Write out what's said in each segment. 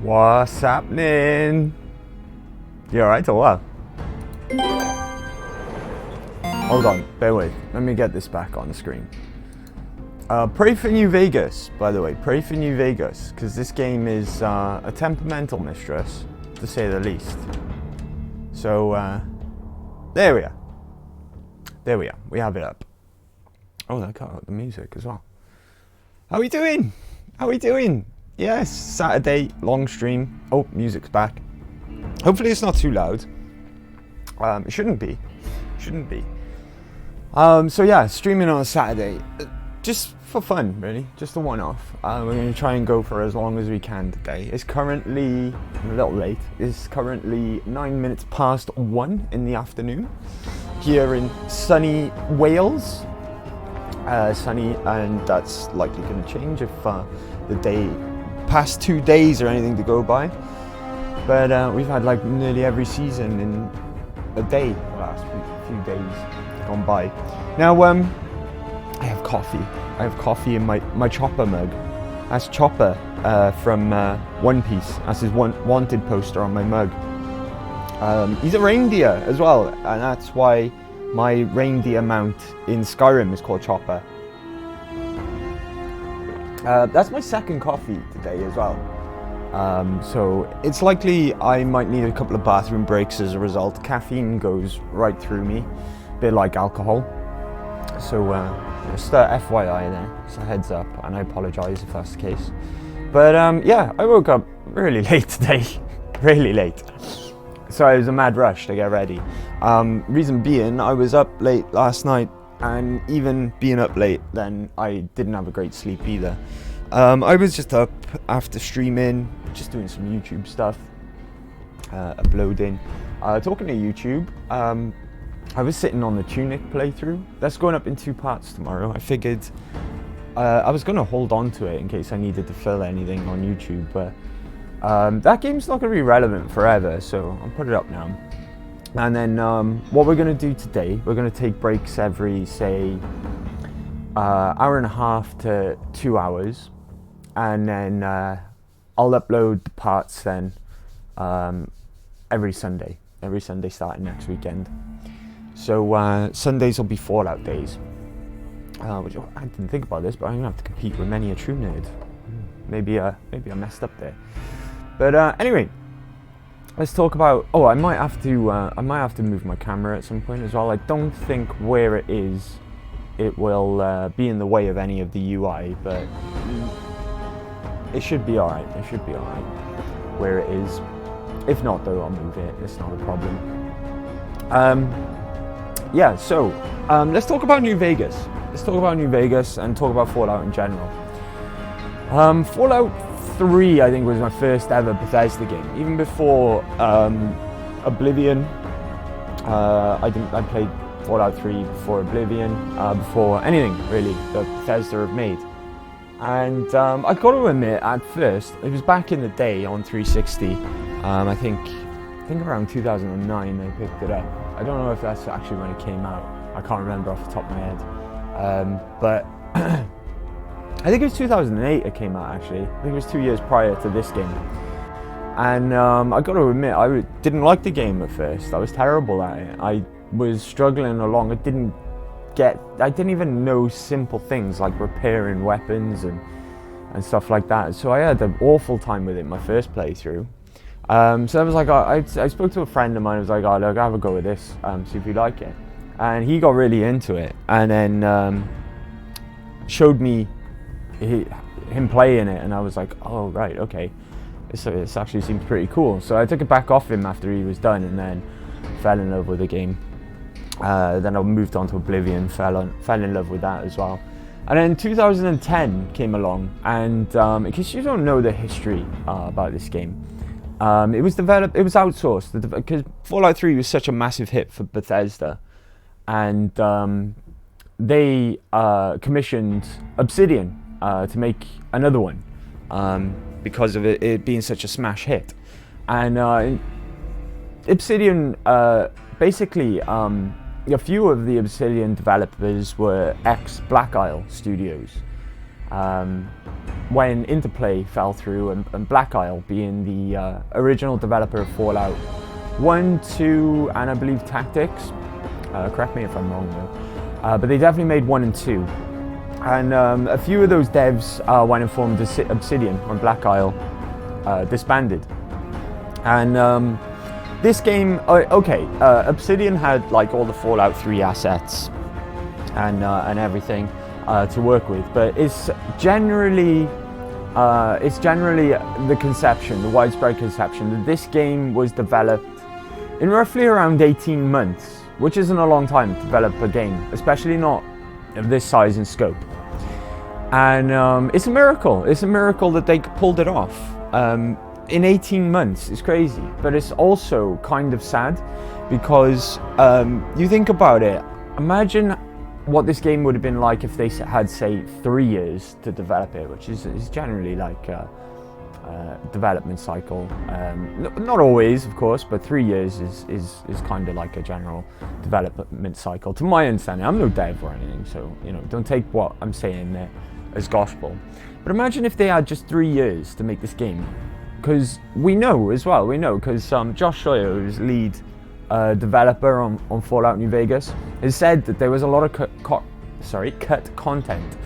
What's happening? You alright or what? Hold on, bear with. Let me get this back on the screen. Pray for New Vegas, by the way. Pray for New Vegas, because this game is a temperamental mistress, to say the least. So, there we are. There we are. We have it up. Oh, that got out the music as well. How we doing? How we doing? Yes, Saturday, long stream. Oh, music's back. Hopefully it's not too loud. It shouldn't be. Shouldn't be. So yeah, streaming on a Saturday. Just for fun, really. Just a one-off. We're going to try and go for as long as we can today. It's currently, I'm a little late. It's currently 9 minutes past 1 in the afternoon. Here in sunny Wales. Sunny, and that's likely going to change if the day past 2 days or anything to go by. But we've had like nearly every season in a day the last few days gone by. Now I have coffee. I have coffee in my Chopper mug. That's Chopper from One Piece. That's his wanted poster on my mug. He's a reindeer as well, and that's why my reindeer mount in Skyrim is called Chopper. That's my second coffee today as well. So it's likely I might need a couple of bathroom breaks as a result. Caffeine goes right through me, a bit like alcohol. So just FYI there, it's a heads up, and I apologise if that's the case. But yeah, I woke up really late today, really late. So it was a mad rush to get ready. Reason being, I was up late last night, and even being up late, then I didn't have a great sleep either. I was just up after streaming, just doing some YouTube stuff, uploading. Talking to YouTube, I was sitting on the Tunic playthrough. That's going up in 2 parts tomorrow. I figured I was going to hold on to it in case I needed to fill anything on YouTube, but that game's not going to be relevant forever, so I'll put it up now. And then what we're going to do today, we're going to take breaks every, say, hour and a half to 2 hours, and then I'll upload the parts then every Sunday starting next weekend. So Sundays will be Fallout days, which I didn't think about this, but I'm going to have to compete with many a true nerd. Maybe I messed up there. But anyway, let's talk about. Oh, I might have to move my camera at some point as well. I don't think where it is, it will be in the way of any of the UI, but it should be all right. It should be all right where it is. If not, though, I'll move it. It's not a problem. Yeah. So let's talk about New Vegas. Let's talk about New Vegas and talk about Fallout in general. Fallout 3, I think, was my first ever Bethesda game. Even before Oblivion, I played Fallout 3 before Oblivion, before anything really that Bethesda have made. And I got to admit, at first, it was back in the day on 360. I think around 2009 I picked it up. I don't know if that's actually when it came out. I can't remember off the top of my head. But I think it was 2008 it came out, actually. I think it was 2 years prior to this game. And I got to admit, I didn't like the game at first. I was terrible at it. I was struggling along. I didn't even know simple things like repairing weapons and stuff like that. So I had an awful time with it my first playthrough. So I was like, I spoke to a friend of mine. I was like, oh, look, have a go with this, see if you like it. And he got really into it, and then showed me him playing it, and I was like, oh right, okay, this actually seems pretty cool. So I took it back off him after he was done, and then fell in love with the game. Then I moved on to Oblivion, fell in love with that as well. And then 2010 came along, and in case you don't know the history about this game, it was outsourced because Fallout 3 was such a massive hit for Bethesda, and they commissioned Obsidian to make another one because of it being such a smash hit. And Obsidian, basically, a few of the Obsidian developers were ex-Black Isle Studios. when Interplay fell through, and Black Isle, being the original developer of Fallout 1, 2, and I believe Tactics. Correct me if I'm wrong though. But they definitely made 1 and 2. And a few of those devs went and formed Obsidian when Black Isle disbanded. And this game, Obsidian had like all the Fallout 3 assets and everything to work with, but it's generally the conception, the widespread conception, that this game was developed in roughly around 18 months, which isn't a long time to develop a game, especially not of this size and scope. And it's a miracle. It's a miracle that they pulled it off in 18 months. It's crazy, but it's also kind of sad because you think about it. Imagine what this game would have been like if they had, say, 3 years to develop it, which is generally like a development cycle. Not always, of course, but 3 years is kind of like a general development cycle, to my understanding. I'm no dev or anything, so don't take what I'm saying there as gospel. But imagine if they had just 3 years to make this game, because we know because Josh Scheuer, who's lead developer on Fallout New Vegas, has said that there was a lot of cut content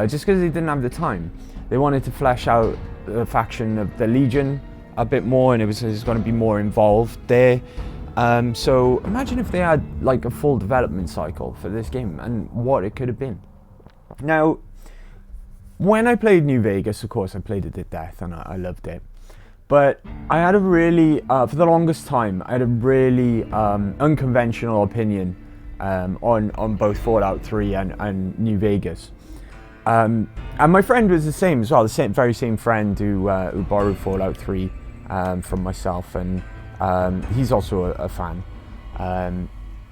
just because they didn't have the time. They wanted to flesh out the faction of the Legion a bit more, and it was going to be more involved there. So imagine if they had like a full development cycle for this game and what it could have been. Now, when I played New Vegas, of course, I played it to death and I loved it. But I had a really, for the longest time, I had a really unconventional opinion on both Fallout 3 and New Vegas. And my friend was the same as well, the very same friend who borrowed Fallout 3 from myself, and he's also a fan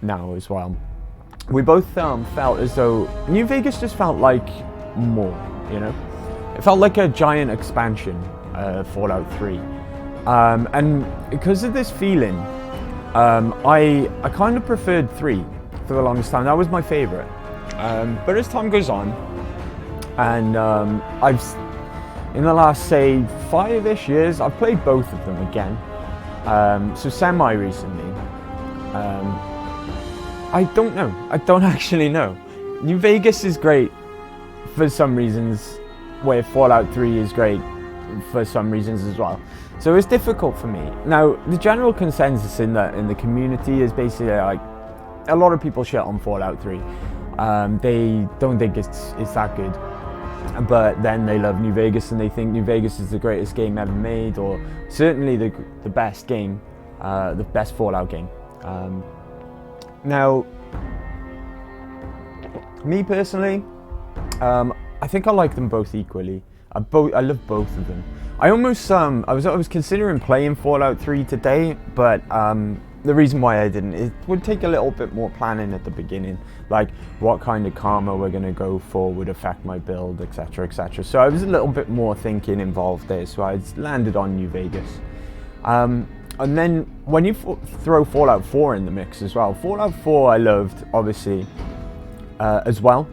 now as well. We both felt as though New Vegas just felt like more, It felt like a giant expansion of Fallout 3. And because of this feeling, I kind of preferred 3 for the longest time. That was my favorite. But as time goes on, and I've, in the last, say, 5-ish years, I've played both of them again. So semi-recently. I don't know. I don't actually know. New Vegas is great for some reasons, where Fallout 3 is great for some reasons as well. So it's difficult for me. Now, the general consensus in the community is basically like, a lot of people shit on Fallout 3. They don't think it's that good. But then they love New Vegas and they think New Vegas is the greatest game ever made, or certainly the best game, the best Fallout game. Now, me personally, I think I like them both equally. I love both of them. I almost I was considering playing Fallout 3 today, but the reason why I didn't, it would take a little bit more planning at the beginning, like what kind of karma we're going to go for would affect my build, etc, etc. So I was a little bit more thinking involved there, so I landed on New Vegas. And then when you throw Fallout 4 in the mix as well, Fallout 4 I loved, obviously, as well,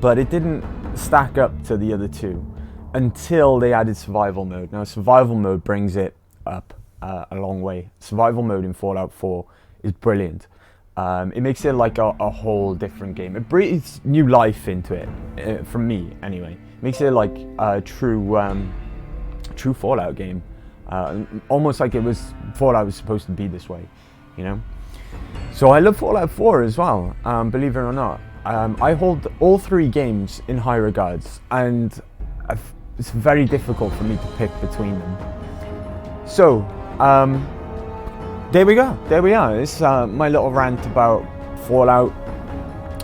but it didn't stack up to the other two until they added survival mode. Now, survival mode brings it up a long way. Survival mode in Fallout 4 is brilliant. It makes it like a whole different game. It breathes new life into it, from me anyway. It makes it like a true Fallout game. Almost like Fallout was supposed to be this way, So I love Fallout 4 as well, believe it or not. I hold all 3 games in high regards, and it's very difficult for me to pick between them. So, there we go. There we are. It's my little rant about Fallout.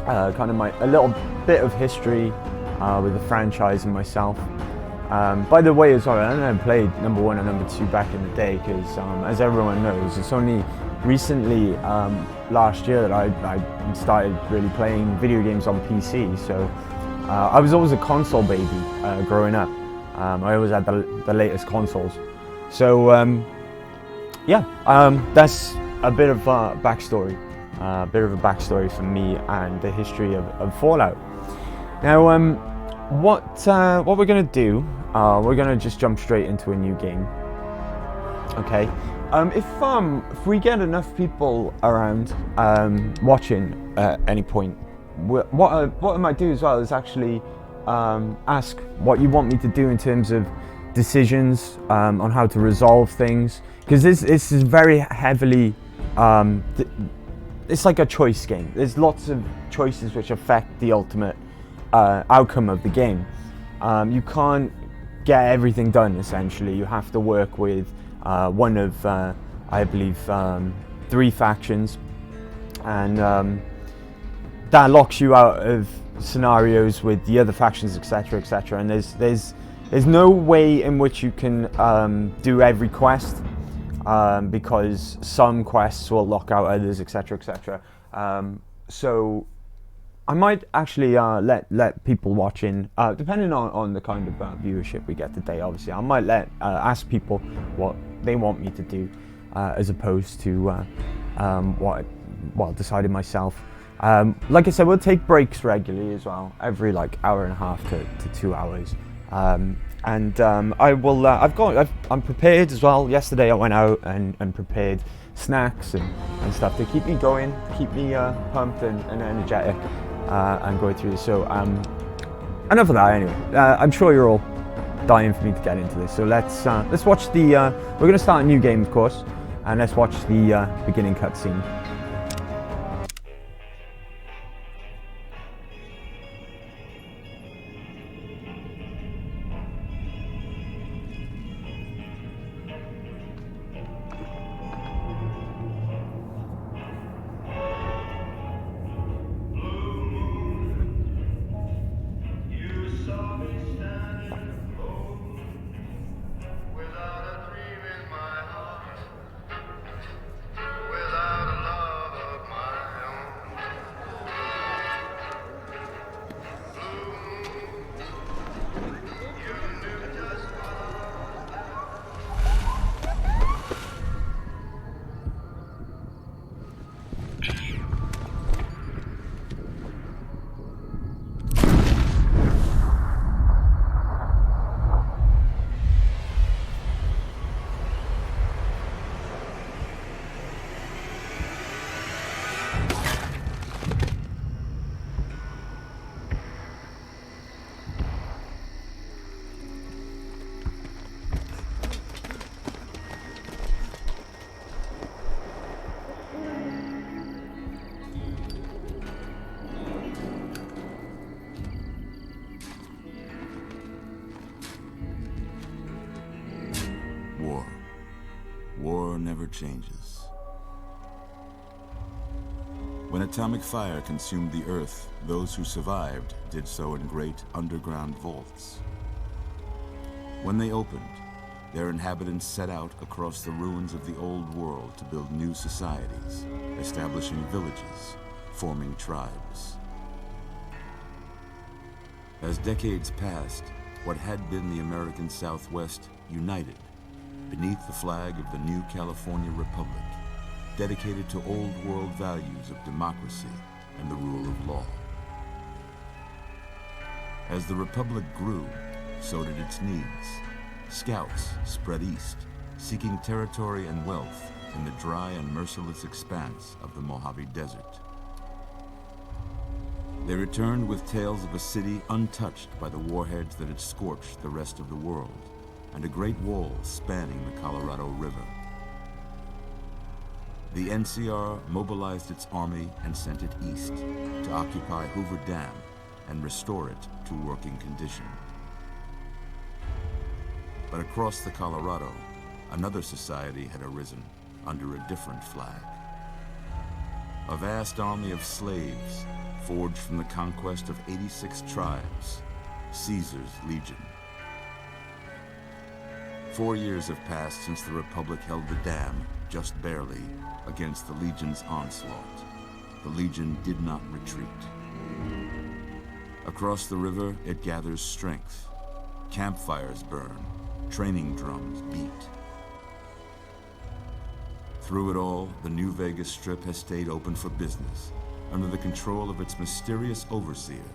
Kind of a little bit of history with the franchise and myself. By the way, as well, I never played number 1 and number 2 back in the day because, as everyone knows, it's only recently, last year, that I started really playing video games on PC. So I was always a console baby growing up. I always had the latest consoles. So yeah, that's a bit of a backstory. A bit of a backstory for me and the history of Fallout. Now, what we're gonna do, we're gonna just jump straight into a new game. Okay. If we get enough people around watching at any point, what I might do as well is actually ask what you want me to do in terms of decisions on how to resolve things, because this is very heavily it's like a choice game. There's lots of choices which affect the ultimate outcome of the game. You can't get everything done. Essentially, you have to work with one of I believe 3 factions, and that locks you out of scenarios with the other factions, etc., etc. And there's no way in which you can do every quest, because some quests will lock out others, etc., etc. So I might actually let people watching, depending on the kind of viewership we get today, obviously, I might ask people what they want me to do, as opposed to what I've decided myself. Like I said, we'll take breaks regularly as well, every like hour and a half to 2 hours. I will. I'm prepared as well. Yesterday I went out and prepared snacks and stuff to keep me going, keep me pumped and energetic, and going through this. So enough of that anyway. I'm sure you're all dying for me to get into this. So let's watch the. We're going to start a new game, of course, and let's watch the beginning cutscene. War never changes. When atomic fire consumed the Earth, those who survived did so in great underground vaults. When they opened, their inhabitants set out across the ruins of the old world to build new societies, establishing villages, forming tribes. As decades passed, what had been the American Southwest united beneath the flag of the new California Republic, dedicated to old world values of democracy and the rule of law. As the Republic grew, so did its needs. Scouts spread east, seeking territory and wealth in the dry and merciless expanse of the Mojave Desert. They returned with tales of a city untouched by the warheads that had scorched the rest of the world, and a great wall spanning the Colorado River. The NCR mobilized its army and sent it east to occupy Hoover Dam and restore it to working condition. But across the Colorado, another society had arisen under a different flag. A vast army of slaves forged from the conquest of 86 tribes, Caesar's Legion. 4 years have passed since the Republic held the dam, just barely, against the Legion's onslaught. The Legion did not retreat. Across the river, it gathers strength. Campfires burn, training drums beat. Through it all, the New Vegas Strip has stayed open for business, under the control of its mysterious overseer,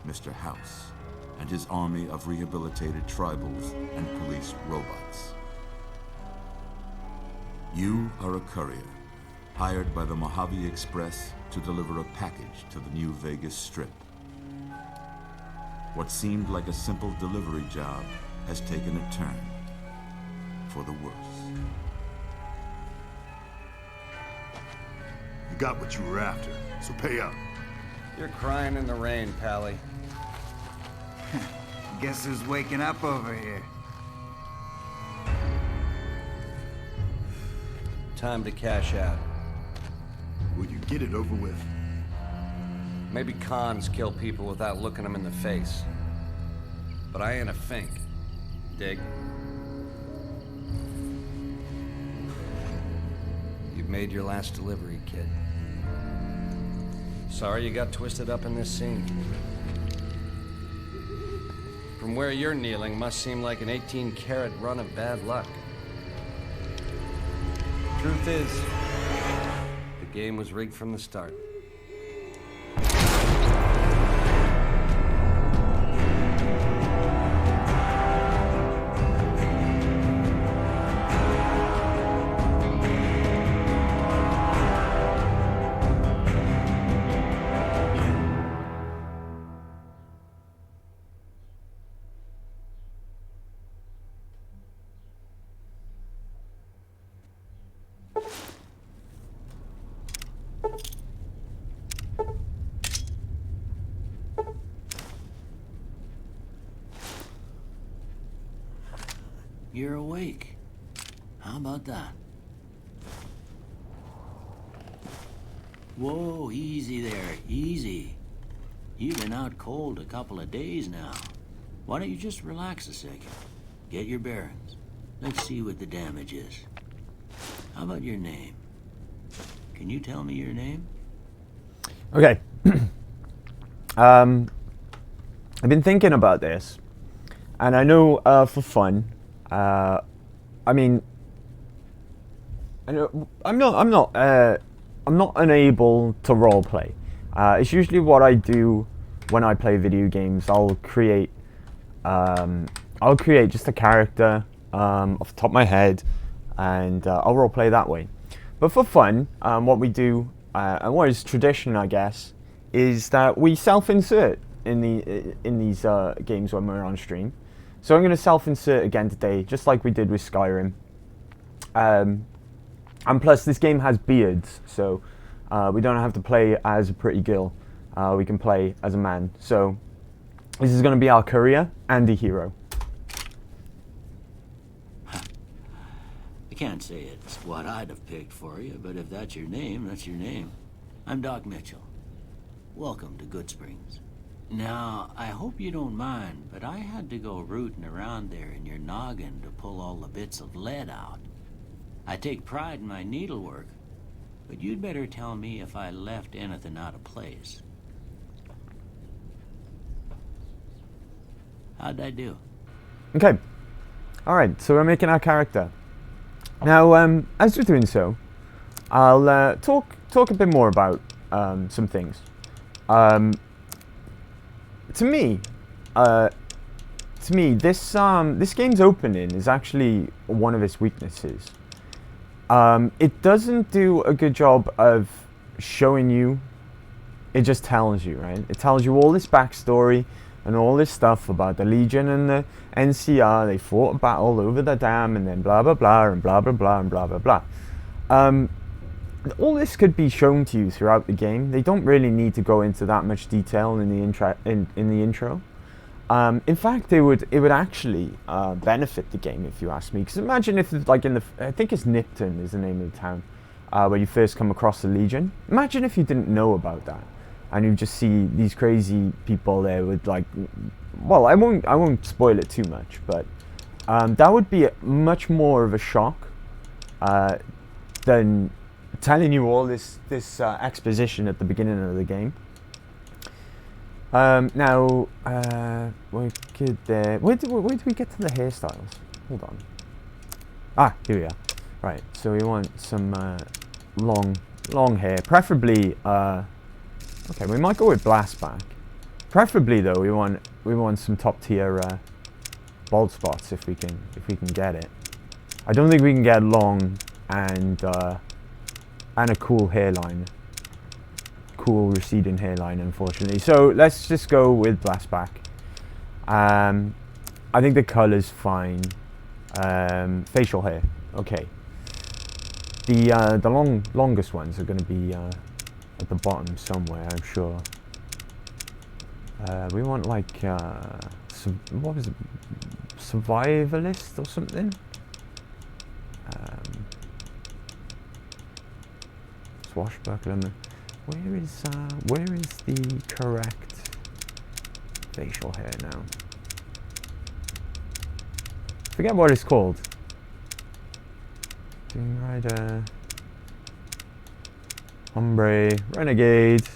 Mr. House. and his army of rehabilitated tribals and police robots. You are a courier, hired by the Mojave Express to deliver a package to the New Vegas Strip. What seemed like a simple delivery job has taken a turn for the worse. You got what you were after, so pay up. You're crying in the rain, Pally. Guess who's waking up over here? Time to cash out. Will you get it over with? Maybe cons kill people without looking them in the face. But I ain't a fink. Dig? You've made your last delivery, kid. Sorry you got twisted up in this scene. From where you're kneeling must seem like an 18-carat run of bad luck. Truth is, the game was rigged from the start. You're awake. How about that? Whoa, easy there, easy. You've been out cold a couple of days now. Why don't you just relax a second? Get your bearings. Let's see what the damage is. How about your name? Can you tell me your name? Okay. I've been thinking about this, and I know for fun. I mean, I know I'm not unable to roleplay. It's usually what I do when I play video games. I'll create just a character off the top of my head, and I'll roleplay that way. But for fun, what we do, and what is tradition, I guess, is that we self-insert in these games when we're on stream. So I'm going to self-insert again today, just like we did with Skyrim. And plus, this game has beards, so we don't have to play as a pretty girl. We can play as a man. So this is going to be our courier and a hero. I can't say it's what I'd have picked for you, but if that's your name, that's your name. I'm Doc Mitchell. Welcome to Good Springs. Now, I hope you don't mind, but I had to go rooting around there in your noggin to pull all the bits of lead out. I take pride in my needlework, but you'd better tell me if I left anything out of place. How'd I do? Okay. Alright, so we're making our character. Now, as we're doing so, I'll talk a bit more about some things. To me, this game's opening is actually one of its weaknesses. It doesn't do a good job of showing you. It just tells you, right? It tells you all this backstory and all this stuff about the Legion and the NCR. They fought a battle over the dam, and then blah blah blah and blah blah blah and blah blah blah. All this could be shown to you throughout the game. They don't really need to go into that much detail in the intro. In fact, it would actually benefit the game, if you ask me. Because imagine if, like, I think it's Nipton is the name of the town where you first come across the Legion. Imagine if you didn't know about that, and you just see these crazy people there with, like, well, I won't spoil it too much, but that would be much more of a shock than telling you all this exposition at the beginning of the game. Now, we could, where do we get to the hairstyles? Hold on. Ah, here we are. Right, so we want some long hair, preferably. Okay, we might go with blast back. Preferably though, we want some top tier bald spots if we can get it. I don't think we can get long and a cool hairline, cool receding hairline, unfortunately. So let's just go with Blastback. I think the color's fine. Facial hair, okay. The longest ones are going to be at the bottom somewhere, I'm sure. We want like what was it? Survivalist or something? Swashbuckler. Where is the correct facial hair now? Forget what it's called. Doing Rider, Hombre, Renegade,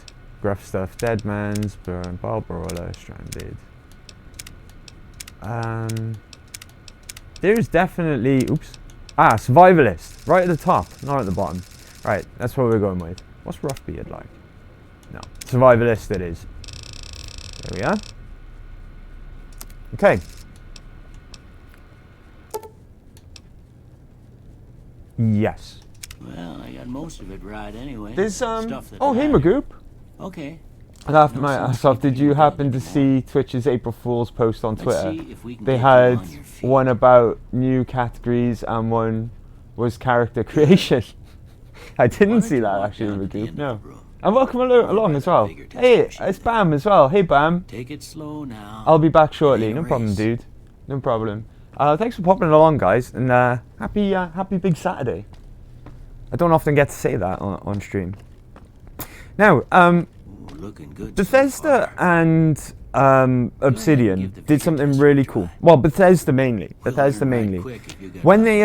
Gruff Stuff, Dead Man's, Burn, Ball Brawler, Stranded. There's definitely, oops. Survivalist, right at the top, not at the bottom. Right, that's what we're going with. What's Roughbeard like? No, Survivalist it is. There we are. Okay. Yes. Well, I got most of it right anyway. There's Stuff that oh, hey matters. Magoop. Okay. I laughed my ass off. Did you happen to see Twitch's April Fool's post on Let's Twitter? see if we can They get you had on your feet. one about new categories and one was character creation. I Why didn't don't see you that walk actually, down to the Magoop. end of No. the room? And welcome along as well. Figure test Hey, machine. it's Bam as well. Hey Bam. Take it slow now. I'll be back shortly. Hey, No problem, race. dude. No problem. Thanks for popping along, guys, and happy big Saturday. I don't often get to say that on stream. Now, Ooh, looking good so Bethesda far. and Obsidian give the did figure something test a really try. cool. Well, Bethesda mainly. We'll Bethesda learn right mainly. quick if you got When enough they of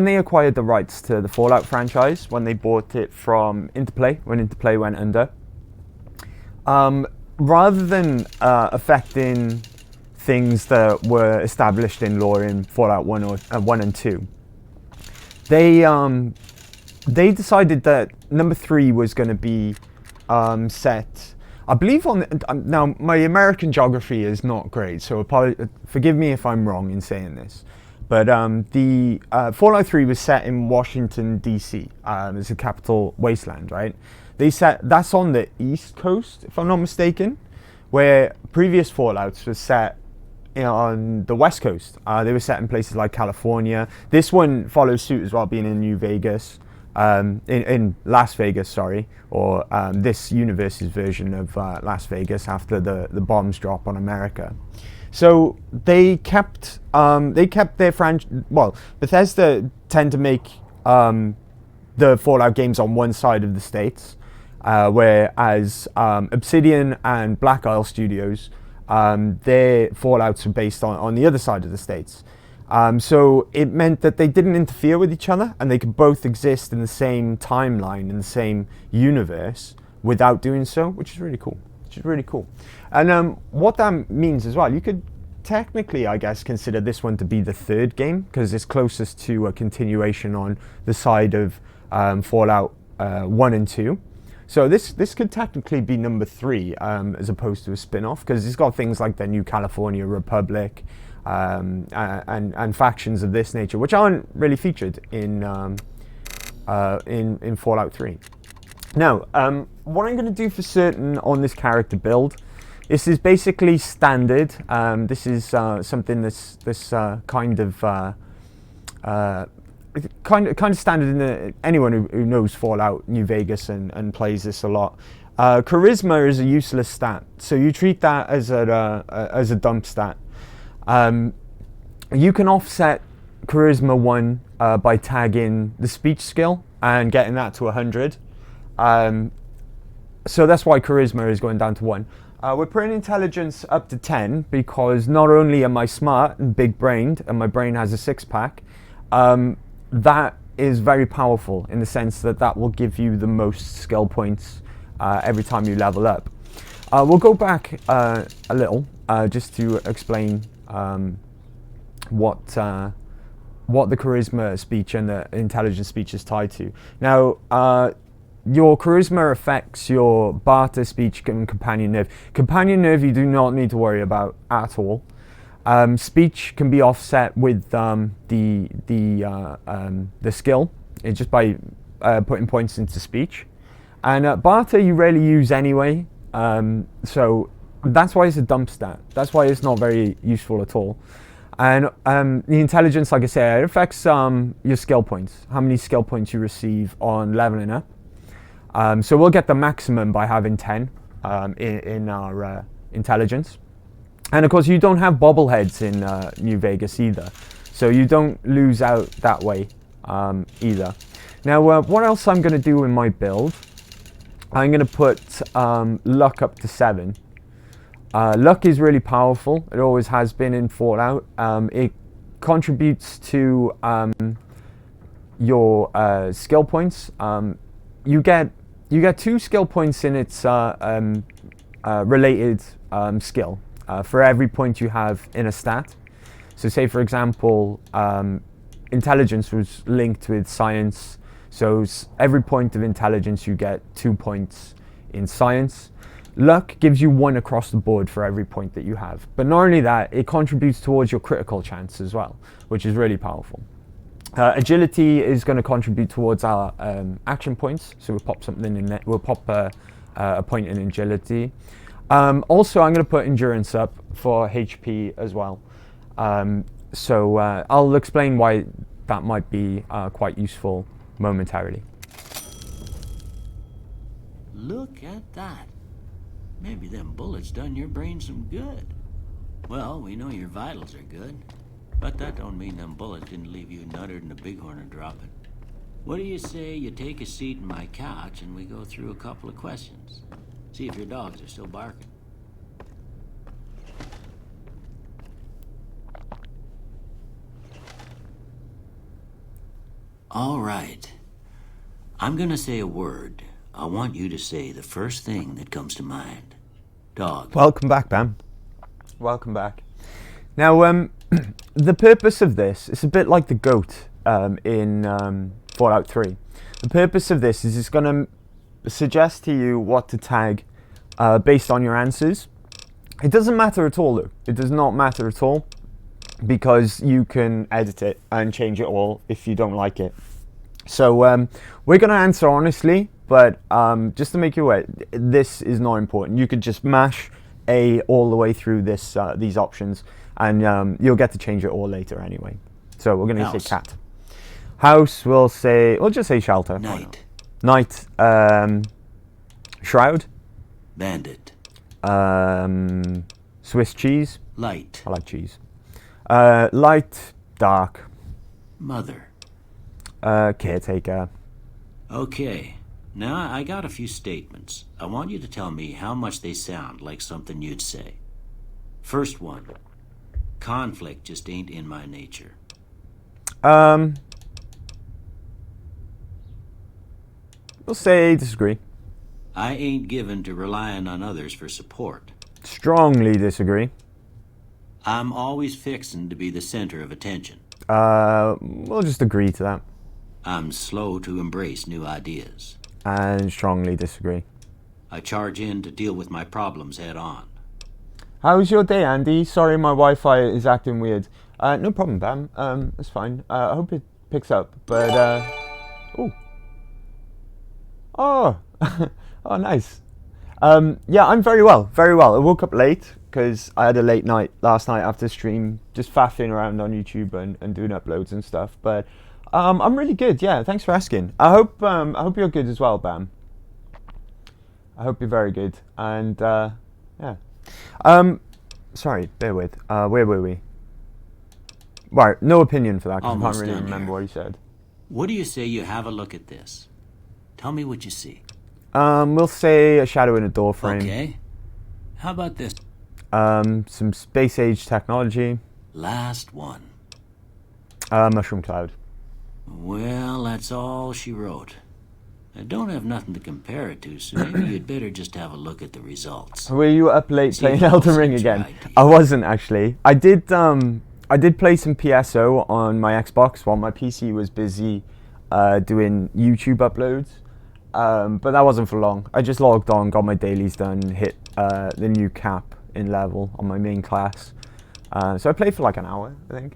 your acquired the rights to the Fallout franchise, when they bought it from Interplay, when Interplay went under, rather than affecting things that were established in lore in Fallout 1 and 2, they decided that number 3 was going to be set, I believe, on now my American geography is not great, so forgive me if I'm wrong in saying this, but the Fallout 3 was set in Washington DC, as a capital wasteland, right? That's on the East Coast, if I'm not mistaken, where previous Fallouts was set on the West Coast. They were set in places like California. This one follows suit as well, being in New Vegas, in Las Vegas, sorry, or this universe's version of Las Vegas after the bombs drop on America. So they kept their franchise. Well, Bethesda tend to make the Fallout games on one side of the states, whereas Obsidian and Black Isle Studios, their Fallouts are based on the other side of the states. So it meant that they didn't interfere with each other and they could both exist in the same timeline, in the same universe, without doing so, which is really cool. And what that means as well, you could technically, I guess, consider this one to be the third game, because it's closest to a continuation on the side of Fallout 1 and 2. So this could technically be number 3, as opposed to a spin-off, because it's got things like the New California Republic and factions of this nature, which aren't really featured in Fallout 3. Now, what I'm going to do for certain on this character build, this is basically standard. This is something that's kind of standard in anyone who knows Fallout New Vegas and plays this a lot. Charisma is a useless stat, so you treat that as a dump stat. You can offset Charisma 1 by tagging the speech skill and getting that to 100. So that's why Charisma is going down to 1. We're putting Intelligence up to 10 because not only am I smart and big-brained, and my brain has a six-pack, that is very powerful in the sense that will give you the most skill points every time you level up. We'll go back a little just to explain what the Charisma speech and the Intelligence speech is tied to. Now, your charisma affects your barter, speech, and companion nerve. Companion nerve you do not need to worry about at all. Speech can be offset with the skill, it's just by putting points into speech. And barter you rarely use anyway, so that's why it's a dump stat. That's why it's not very useful at all. And the intelligence, like I say, it affects your skill points, how many skill points you receive on leveling up. So we'll get the maximum by having 10 in our intelligence. And of course you don't have bobbleheads in New Vegas either, so you don't lose out that way either. Now what else I'm going to do in my build, I'm going to put luck up to 7. Luck is really powerful, it always has been in Fallout. It contributes to your skill points. You get 2 skill points in its related skill for every point you have in a stat. So say for example, intelligence was linked with science, so every point of intelligence you get 2 points in science. Luck gives you 1 across the board for every point that you have. But not only that, it contributes towards your critical chance as well, which is really powerful. Agility is going to contribute towards our action points, so we'll pop something in there. We'll pop a point in agility. Also, I'm going to put endurance up for HP as well. So I'll explain why that might be quite useful momentarily. Look at that. Maybe them bullets done your brain some good. Well, we know your vitals are good, but that don't mean them bullets didn't leave you nuttered and a bighorn dropping. What do you say you take a seat in my couch and we go through a couple of questions? See if your dogs are still barking. All right. I'm gonna say a word. I want you to say the first thing that comes to mind. Dog. Welcome back, Bam. Welcome back. Now, the purpose of this, it's a bit like the goat in Fallout 3. The purpose of this is it's going to suggest to you what to tag based on your answers. It doesn't matter at all, though. It does not matter at all, because you can edit it and change it all if you don't like it. So we're going to answer honestly, but just to make you aware, this is not important. You could just mash A all the way through this these options, and you'll get to change it all later anyway. So we're going to say cat. House, we'll just say shelter. Night. Night. Shroud. Bandit. Swiss cheese. Light. I like cheese. Light. Dark. Mother. Caretaker. Okay. Now, I got a few statements. I want you to tell me how much they sound like something you'd say. First one. Conflict just ain't in my nature. We'll say disagree. I ain't given to relying on others for support. Strongly disagree. I'm always fixin' to be the center of attention. We'll just agree to that. I'm slow to embrace new ideas. And strongly disagree. I charge in to deal with my problems head on. How's your day, Andy? Sorry, my Wi-Fi is acting weird. No problem, Bam. It's fine. I hope it picks up. But oh, oh, nice. Yeah, I'm very well. Very well. I woke up late because I had a late night last night after stream, just faffing around on YouTube and doing uploads and stuff. But I'm really good. Yeah, thanks for asking. I hope you're good as well, Bam. I hope you're very good. And yeah. Sorry, bear with. Where were we? Right, no opinion for that because I can't really remember what he said. What do you say you have a look at this? Tell me what you see. We'll say a shadow in a door frame. Okay. How about this? Some space age technology. Last one. Mushroom cloud. Well, that's all she wrote. I don't have nothing to compare it to, so maybe you'd better just have a look at the results. Were you up late playing Elden Ring again? I wasn't actually. I did play some PSO on my Xbox while my PC was busy doing YouTube uploads. but that wasn't for long. I just logged on, got my dailies done, hit the new cap in level on my main class. So I played for like an hour, I think.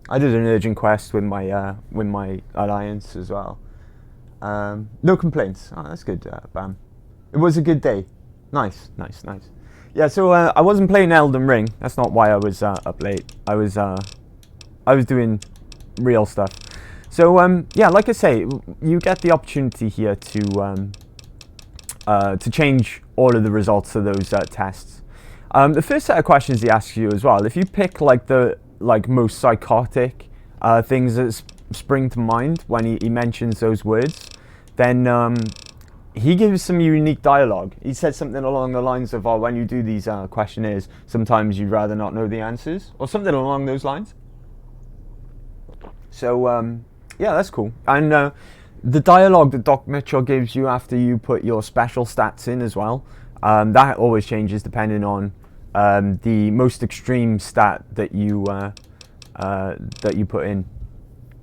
I did an urgent quest with my alliance as well. No complaints. Oh, that's good, Bam. It was a good day. Nice. Yeah, so I wasn't playing Elden Ring. That's not why I was up late. I was doing real stuff. So yeah, like I say, you get the opportunity here to change all of the results of those tests. The first set of questions he asks you as well, if you pick like the most psychotic things that spring to mind when he mentions those words, then he gives some unique dialogue. He said something along the lines of, when you do these questionnaires, sometimes you'd rather not know the answers, or something along those lines. So yeah, that's cool. And the dialogue that Doc Mitchell gives you after you put your special stats in as well, that always changes depending on the most extreme stat that you put in.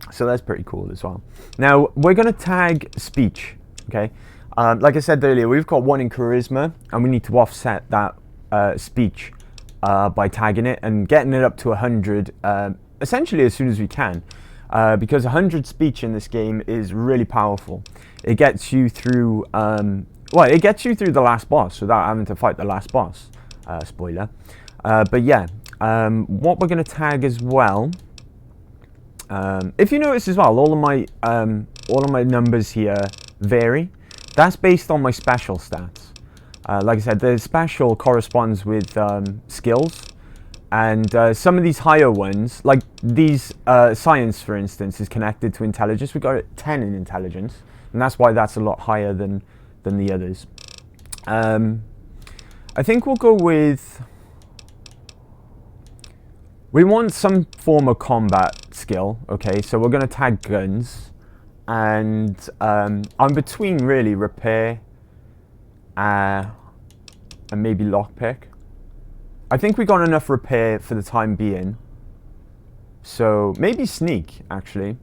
So that's pretty cool as well. Now we're going to tag speech. Okay, like I said earlier, we've got 1 in charisma, and we need to offset that speech by tagging it and getting it up to 100 essentially as soon as we can. Because 100 speech in this game is really powerful. It gets you through, it gets you through the last boss without having to fight the last boss. Spoiler. But yeah, what we're going to tag as well. If you notice as well, all of my numbers here vary. That's based on my special stats. Like I said, the special corresponds with skills. And some of these higher ones, like these science, for instance, is connected to intelligence. We got 10 in intelligence, and that's why that's a lot higher than the others. I think we'll go with... We want some form of combat skill, okay? So we're going to tag guns, and I'm between really repair and maybe lockpick. I think we got enough repair for the time being. So maybe sneak, actually.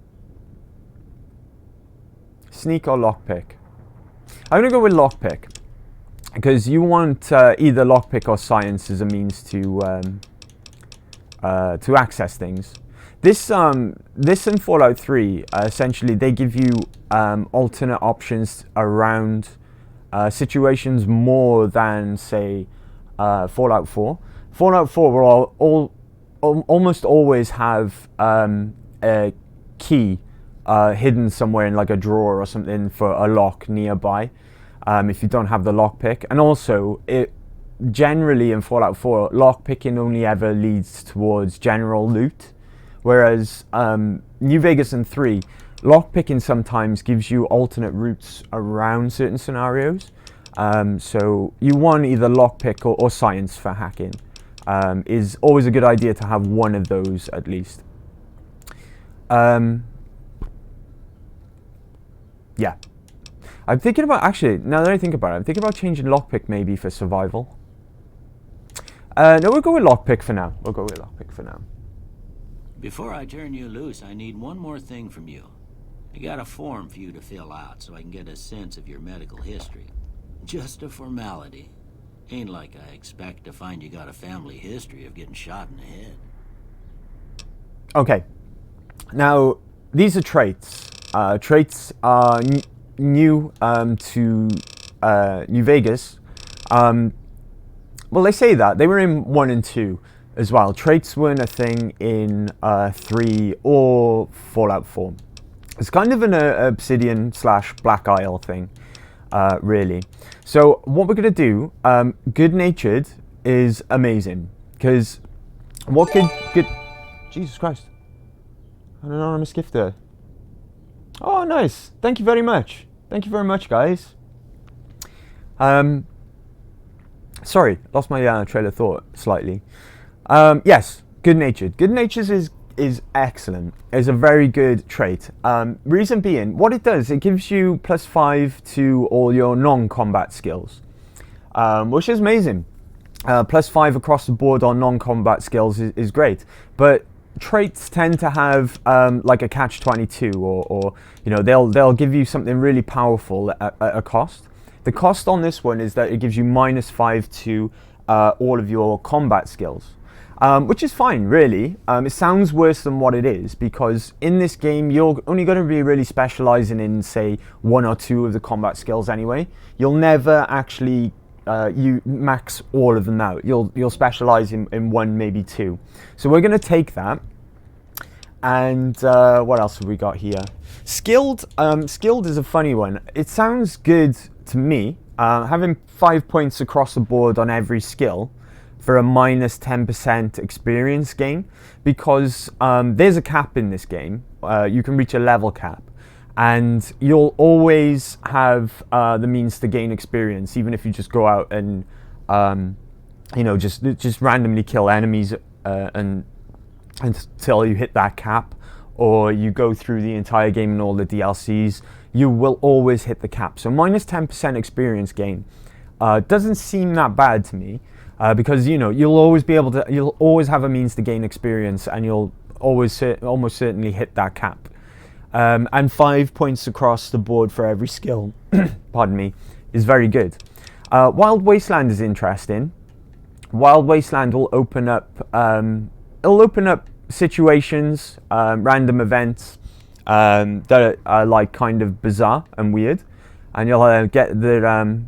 Sneak or lockpick. I'm going to go with lockpick. Because you want either lockpick or science as a means to access things. This in Fallout 3, essentially they give you alternate options around situations more than, say, Fallout 4. Fallout 4 will almost always have a key hidden somewhere in like a drawer or something for a lock nearby, if you don't have the lockpick. And also, it generally in Fallout 4, lockpicking only ever leads towards general loot, whereas New Vegas and 3, lockpicking sometimes gives you alternate routes around certain scenarios. So you want either lockpick or science for hacking. Is always a good idea to have one of those at least. Yeah. I'm thinking about, actually, now that I think about it, I'm thinking about changing lockpick maybe for survival. No, we'll go with lockpick for now. Before I turn you loose, I need one more thing from you. I got a form for you to fill out so I can get a sense of your medical history. Just a formality. Ain't like I expect to find you got a family history of getting shot in the head. Okay. Now, these are traits. Traits are new to New Vegas. Well, they say that. They were in 1 and 2 as well. Traits weren't a thing in 3 or Fallout 4. It's kind of an Obsidian/Black Isle thing. Really. So what we're going to do, good-natured is amazing, because what good... Jesus Christ. An anonymous gift there. Oh, nice. Thank you very much. Thank you very much, guys. Sorry, lost my trail of thought slightly. Yes, good-natured. Good-natured is excellent. It's a very good trait. Reason being, what it does, it gives you +5 to all your non-combat skills, which is amazing. +5 across the board on non-combat skills is great. But traits tend to have like a catch-22, or you know, they'll give you something really powerful at a cost. The cost on this one is that it gives you -5 to all of your combat skills, which is fine, really. It sounds worse than what it is, because in this game you're only going to be really specializing in, say, 1 or 2 of the combat skills anyway. You'll never actually you max all of them out. You'll specialize in 1, maybe 2. So we're going to take that. And what else have we got here? Skilled. Skilled is a funny one. It sounds good to me. Having 5 points across the board on every skill for a -10% experience gain, because there's a cap in this game. You can reach a level cap, and you'll always have the means to gain experience, even if you just go out and you know, just randomly kill enemies until you hit that cap, or you go through the entire game and all the DLCs. You will always hit the cap. So -10% experience gain doesn't seem that bad to me, because, you know, you'll always have a means to gain experience, and you'll always almost certainly hit that cap. And 5 points across the board for every skill, pardon me, is very good. Wild Wasteland is interesting. Wild Wasteland will open up, it'll open up situations, random events that are like kind of bizarre and weird, and you'll get the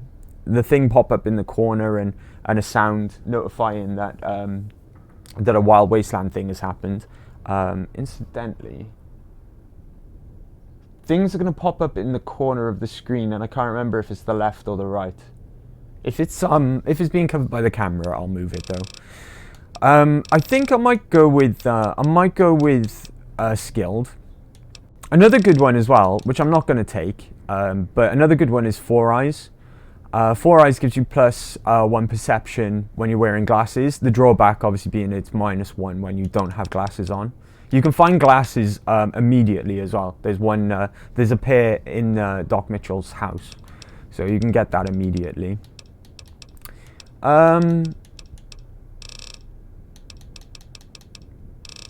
thing pop up in the corner, and a sound notifying that that a Wild Wasteland thing has happened. Incidentally, things are going to pop up in the corner of the screen, and I can't remember if it's the left or the right. If it's being covered by the camera, I'll move it though. I think I might go with skilled. Another good one as well, which I'm not going to take, but another good one is 4 Eyes. 4 Eyes gives you +1 perception when you're wearing glasses. The drawback obviously being it's -1 when you don't have glasses on. You can find glasses immediately as well. There's a pair in Doc Mitchell's house, so you can get that immediately.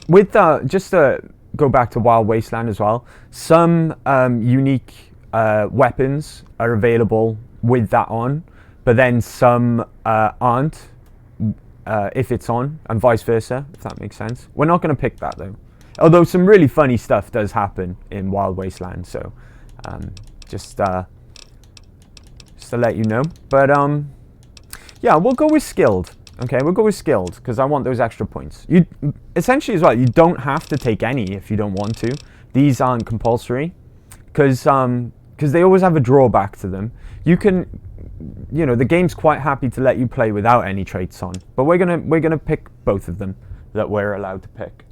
With just to go back to Wild Wasteland as well, some unique weapons are available with that on, but then some aren't if it's on, and vice versa, if that makes sense. We're not going to pick that though, although some really funny stuff does happen in Wild Wasteland, so just to let you know. But yeah, we'll go with skilled. Okay, we'll go with skilled because I want those extra points. You essentially as well, you don't have to take any if you don't want to. These aren't compulsory because they always have a drawback to them. You can, you know, the game's quite happy to let you play without any traits on, but we're gonna pick both of them that we're allowed to pick.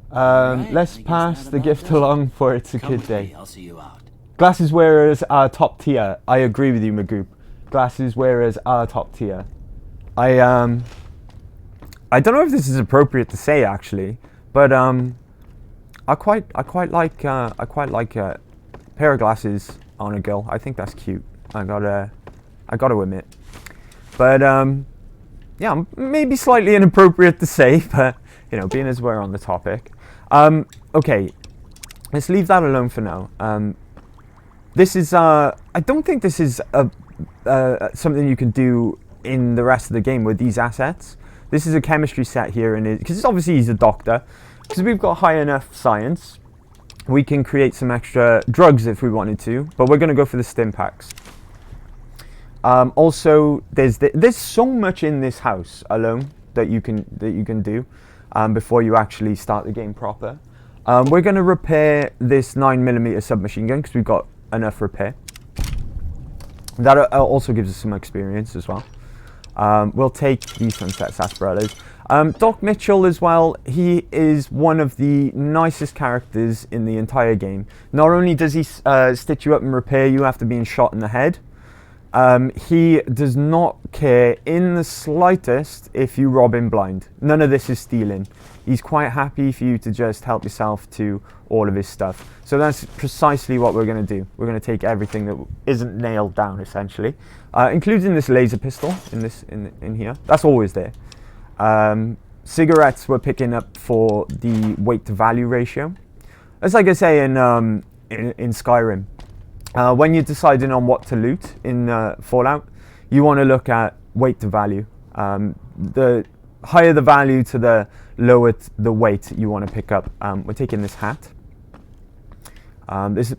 Right, let's pass the gift along for It's a Kid Day. I'll see you out. Glasses wearers are top tier. I agree with you, Magoop. Glasses wearers are top tier. I don't know if this is appropriate to say actually, but I quite like a pair of glasses on a girl. I think that's cute. I gotta admit. But yeah, maybe slightly inappropriate to say, but you know, being as we're on the topic. Okay, let's leave that alone for now. This is I don't think this is something you can do in the rest of the game with these assets. This is a chemistry set here, and because obviously he's a doctor, because we've got high enough science, we can create some extra drugs if we wanted to, but we're going to go for the stim packs. Also, there's so much in this house alone that you can do before you actually start the game proper. We're going to repair this 9mm submachine gun because we've got enough repair. That also gives us some experience as well. We'll take the Sunset Sassparellas. Doc Mitchell as well, he is one of the nicest characters in the entire game. Not only does he stitch you up and repair you after being shot in the head, he does not care in the slightest if you rob him blind. None of this is stealing. He's quite happy for you to just help yourself to all of his stuff. So that's precisely what we're going to do. We're going to take everything that isn't nailed down, essentially, including this laser pistol in here. That's always there. cigarettes we're picking up for the weight to value ratio. That's like I say in Skyrim. When you're deciding on what to loot in Fallout, you want to look at weight to value. The higher the value to the lower the weight you want to pick up. We're taking this hat. There's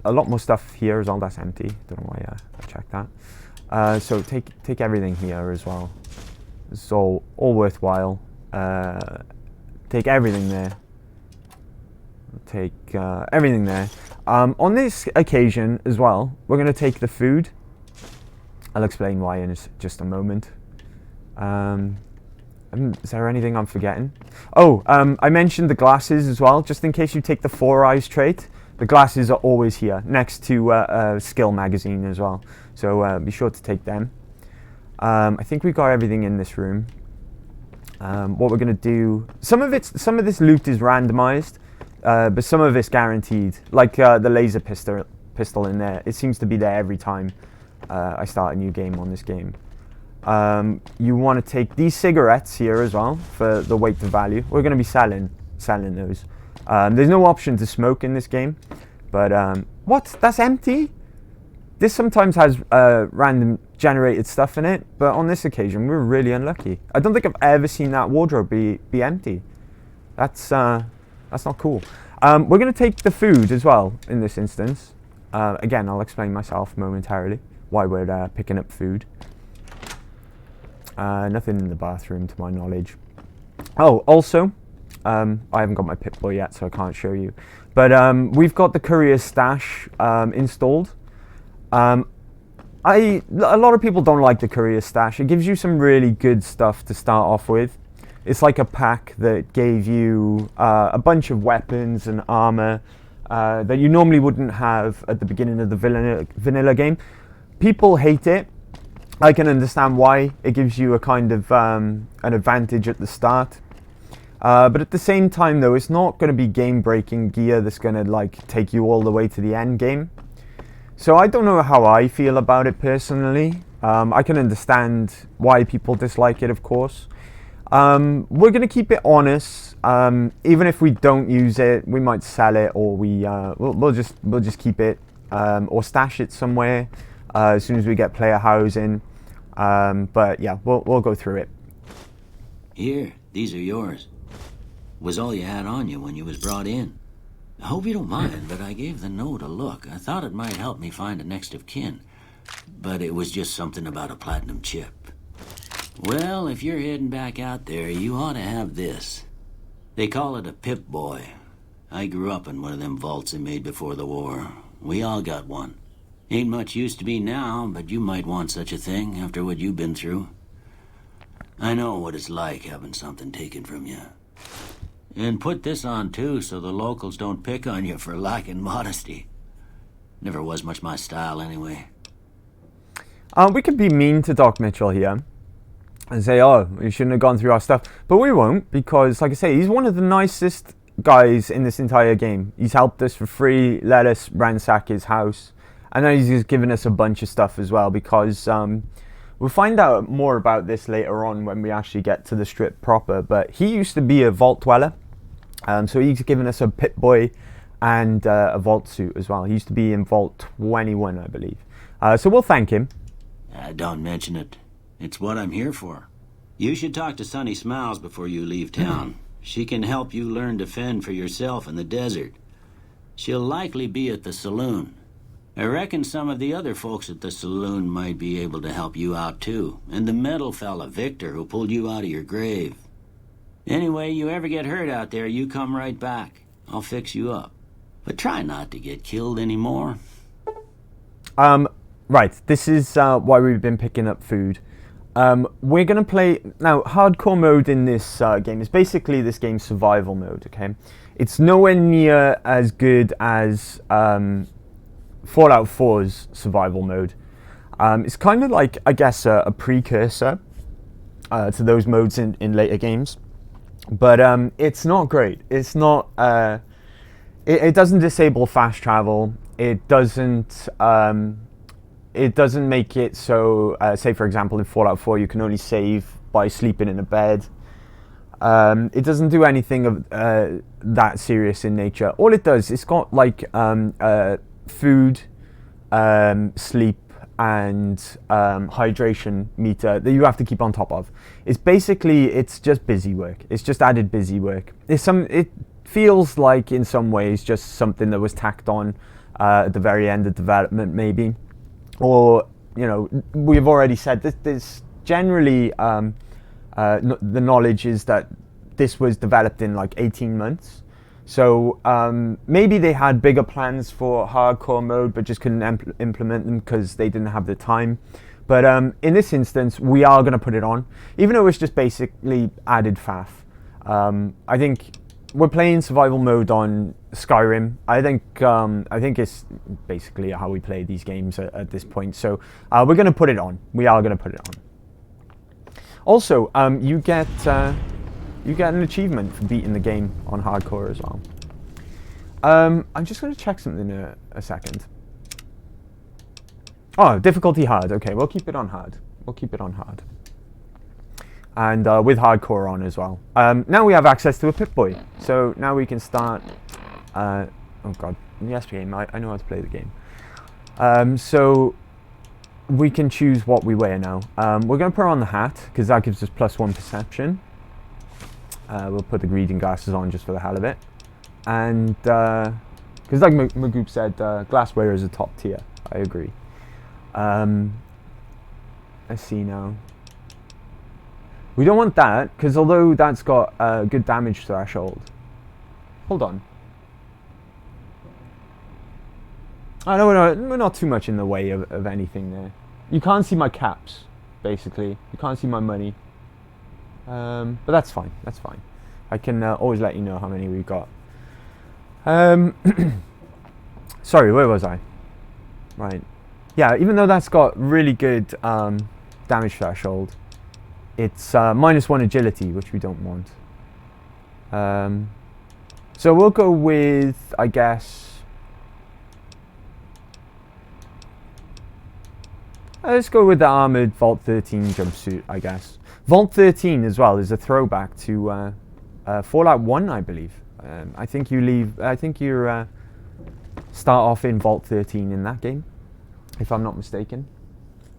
a lot more stuff here as well. That's empty. Don't know why I checked that. So take everything here as well. It's all worthwhile. Take everything there. Take everything there. On this occasion as well, we're going to take the food. I'll explain why in just a moment. Is there anything I'm forgetting? Oh, I mentioned the glasses as well. Just in case you take the 4 eyes trait, the glasses are always here, next to a skill magazine as well. So be sure to take them. I think we got everything in this room. What we're going to do... Some of this loot is randomized, but some of it's guaranteed. Like the laser pistol in there. It seems to be there every time I start a new game on this game. You want to take these cigarettes here as well for the weight to value. We're going to be selling those. There's no option to smoke in this game, but what? That's empty? This sometimes has random generated stuff in it, but on this occasion we're really unlucky. I don't think I've ever seen that wardrobe be empty. That's not cool. We're going to take the food as well in this instance. Again, I'll explain myself momentarily why we're picking up food. Nothing in the bathroom to my knowledge. Oh, also, I haven't got my Pip Boy yet, so I can't show you. But we've got the courier stash installed. A lot of people don't like the courier stash. It gives you some really good stuff to start off with. It's like a pack that gave you a bunch of weapons and armor that you normally wouldn't have at the beginning of the vanilla game. People hate it. I can understand why. It gives you a kind of an advantage at the start. But at the same time though, it's not going to be game-breaking gear that's going to like take you all the way to the end game. So I don't know how I feel about it personally. I can understand why people dislike it, of course. We're going to keep it honest. Even if we don't use it, we might sell it, or we'll just keep it or stash it somewhere as soon as we get player housing. But yeah, we'll go through it. Here, these are yours. Was all you had on you when you was brought in. I hope you don't mind, but I gave the note a look. I thought it might help me find a next of kin. But it was just something about a platinum chip. Well, if you're heading back out there, you ought to have this. They call it a Pip Boy. I grew up in one of them vaults they made before the war. We all got one. Ain't much use to me now, but you might want such a thing after what you've been through. I know what it's like having something taken from you. And put this on too, so the locals don't pick on you for lacking modesty. Never was much my style anyway. We could be mean to Doc Mitchell here and say, oh, you shouldn't have gone through our stuff. But we won't, because like I say, he's one of the nicest guys in this entire game. He's helped us for free, let us ransack his house. And then he's just given us a bunch of stuff as well, because we'll find out more about this later on when we actually get to the strip proper. But he used to be a vault dweller. So he's given us a Pip Boy and a vault suit as well. He used to be in Vault 21, I believe. So we'll thank him. Don't mention it. It's what I'm here for. You should talk to Sunny Smiles before you leave town. She can help you learn to fend for yourself in the desert. She'll likely be at the saloon. I reckon some of the other folks at the saloon might be able to help you out too. And the metal fella, Victor, who pulled you out of your grave. Anyway, you ever get hurt out there, you come right back. I'll fix you up. But try not to get killed anymore. Right, this is why we've been picking up food. We're going to play... Now, hardcore mode in this game is basically this game's survival mode, okay? It's nowhere near as good as Fallout 4's survival mode. It's kind of like, I guess, a precursor to those modes in later games. But it's not great. It's not... It doesn't disable fast travel. It doesn't make it so, say for example in Fallout 4 you can only save by sleeping in a bed. It doesn't do anything of that serious in nature. All it does, it's got like food, sleep, and hydration meter that you have to keep on top of. It's just busy work. It's just added busy work. It feels like in some ways just something that was tacked on at the very end of development, maybe. Or, you know, we've already said this generally, the knowledge is that this was developed in like 18 months. So maybe they had bigger plans for hardcore mode, but just couldn't implement them because they didn't have the time. But in this instance, we are going to put it on, even though it's just basically added faff. I think we're playing survival mode on Skyrim. I think it's basically how we play these games at this point. So we're going to put it on. We are going to put it on. Also, you get an achievement for beating the game on hardcore as well. I'm just going to check something a second. Oh, difficulty hard. Okay, we'll keep it on hard. And with hardcore on as well. Now we have access to a Pip Boy. So now we can start... oh god, yes game, I know how to play the game. So we can choose what we wear now. We're going to put on the hat, because that gives us +1 perception. We'll put the reading glasses on just for the hell of it. And, because like Magoob said, glassware is a top tier. I agree. Let's see now. We don't want that, because although that's got a good damage threshold. Hold on. I know we're not too much in the way of anything there. You can't see my caps, basically. You can't see my money. But that's fine, that's fine. I can always let you know how many we've got. Sorry, where was I? Right. Yeah, even though that's got really good damage threshold, it's -1 agility, which we don't want. So we'll go with, I guess... let's go with the armored Vault 13 jumpsuit, I guess. Vault 13 as well is a throwback to Fallout 1, I believe. I think you start off in Vault 13 in that game, if I'm not mistaken.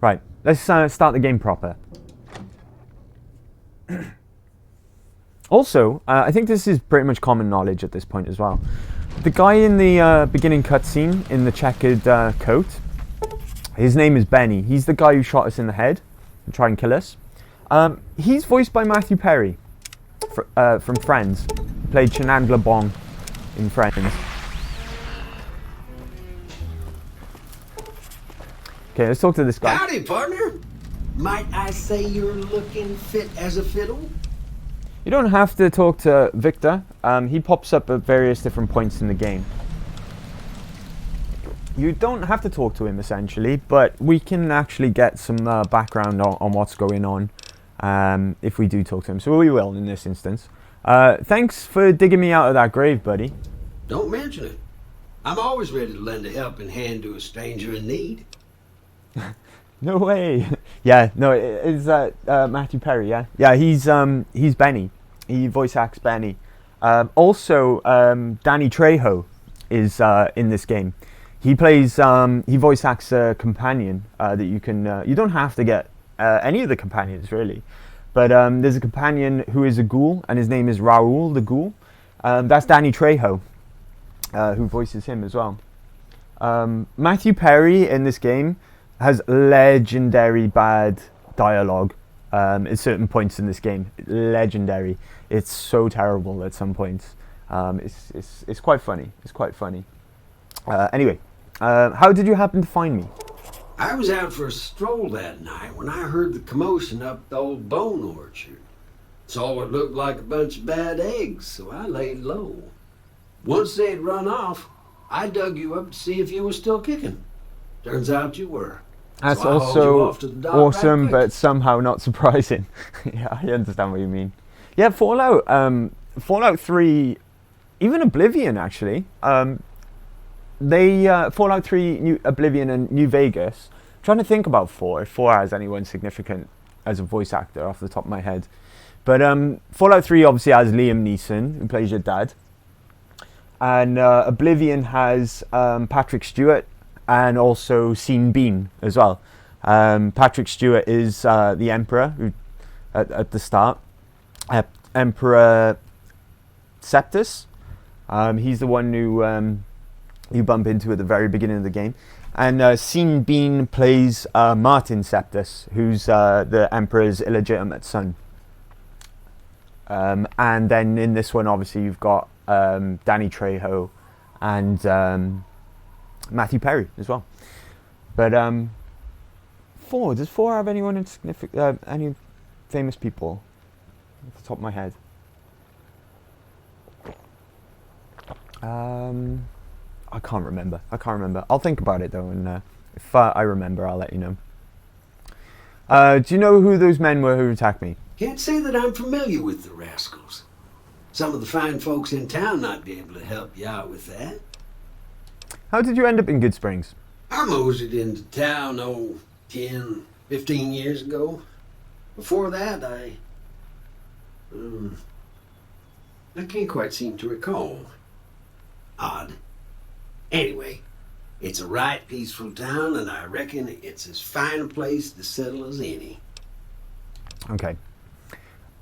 Right, let's start the game proper. Also, I think this is pretty much common knowledge at this point as well. The guy in the beginning cutscene in the checkered coat, his name is Benny. He's the guy who shot us in the head and tried and kill us. He's voiced by Matthew Perry from Friends. He played Chenandler Bong in Friends. Okay, let's talk to this guy. Howdy, partner. Might I say you're looking fit as a fiddle? You don't have to talk to Victor. He pops up at various different points in the game. You don't have to talk to him, essentially, but we can actually get some background on what's going on if we do talk to him. So we will in this instance. Thanks for digging me out of that grave, buddy. Don't mention it. I'm always ready to lend a helping hand to a stranger in need. No way. Yeah, no, it's Matthew Perry, yeah? Yeah, he's Benny. He voice acts Benny. Also, Danny Trejo is in this game. He plays, he voice acts a companion that you can, you don't have to get any of the companions, really. But there's a companion who is a ghoul, and his name is Raoul the Ghoul. That's Danny Trejo, who voices him as well. Matthew Perry in this game has legendary bad dialogue at certain points in this game. Legendary. It's so terrible at some points. It's quite funny. It's quite funny. Anyway, how did you happen to find me? I was out for a stroll that night when I heard the commotion up the old bone orchard. Saw what looked like a bunch of bad eggs, so I laid low. Once they had run off, I dug you up to see if you were still kicking. Turns out you were. That's so also awesome, right, but somehow not surprising. Yeah, I understand what you mean. Yeah, Fallout 3, even Oblivion actually. Fallout 3, Oblivion, and New Vegas. I'm trying to think about 4, if 4 has anyone significant as a voice actor off the top of my head. But Fallout 3 obviously has Liam Neeson, who plays your dad. And Oblivion has Patrick Stewart and also Sean Bean as well. Patrick Stewart is the Emperor who, at the start. Emperor Septus. He's the one who you bump into at the very beginning of the game. And Sean Bean plays Martin Septus, who's the Emperor's illegitimate son. And then in this one, obviously, you've got Danny Trejo and Matthew Perry as well. But does 4 have anyone insignificant, any famous people off the top of my head? I can't remember. I'll think about it though, and if I remember, I'll let you know. Do you know who those men were who attacked me? Can't say that I'm familiar with the rascals. Some of the fine folks in town might be able to help you out with that. How did you end up in Good Springs? I moseyed into town, 10, 15 years ago. Before that, I can't quite seem to recall. Odd. Anyway, it's a right peaceful town, and I reckon it's as fine a place to settle as any. Okay.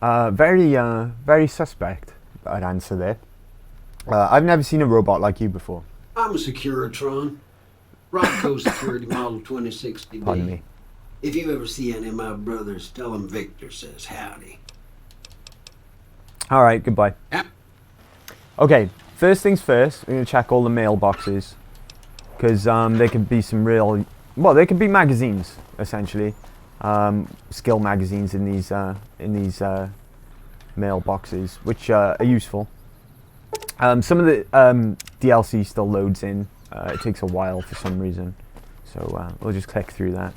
Very suspect, I'd answer there. I've never seen a robot like you before. I'm a Securitron. Rocco Security Model 2060B. Pardon me. If you ever see any of my brothers, tell them Victor says howdy. Alright, goodbye. Yep. Okay, first things first, we're going to check all the mailboxes. Because there could be some real... Well, they could be magazines, essentially. Skill magazines in these mailboxes, which are useful. Some of the DLC still loads in. It takes a while for some reason, so we'll just click through that.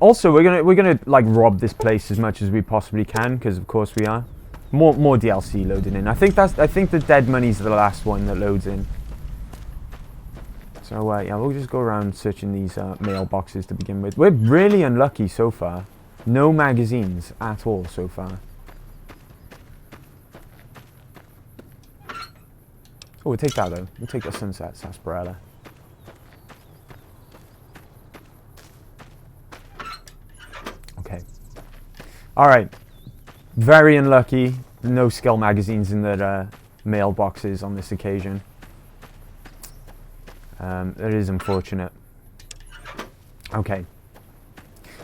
Also, we're gonna like rob this place as much as we possibly can, because of course we are. More DLC loading in. I think the dead money's the last one that loads in. So yeah, we'll just go around searching these mailboxes to begin with. We're really unlucky so far. No magazines at all so far. Oh, we'll take that though. We'll take the Sunset Sarsaparilla. Okay. Alright. Very unlucky. No skill magazines in the mailboxes on this occasion. That is unfortunate. Okay.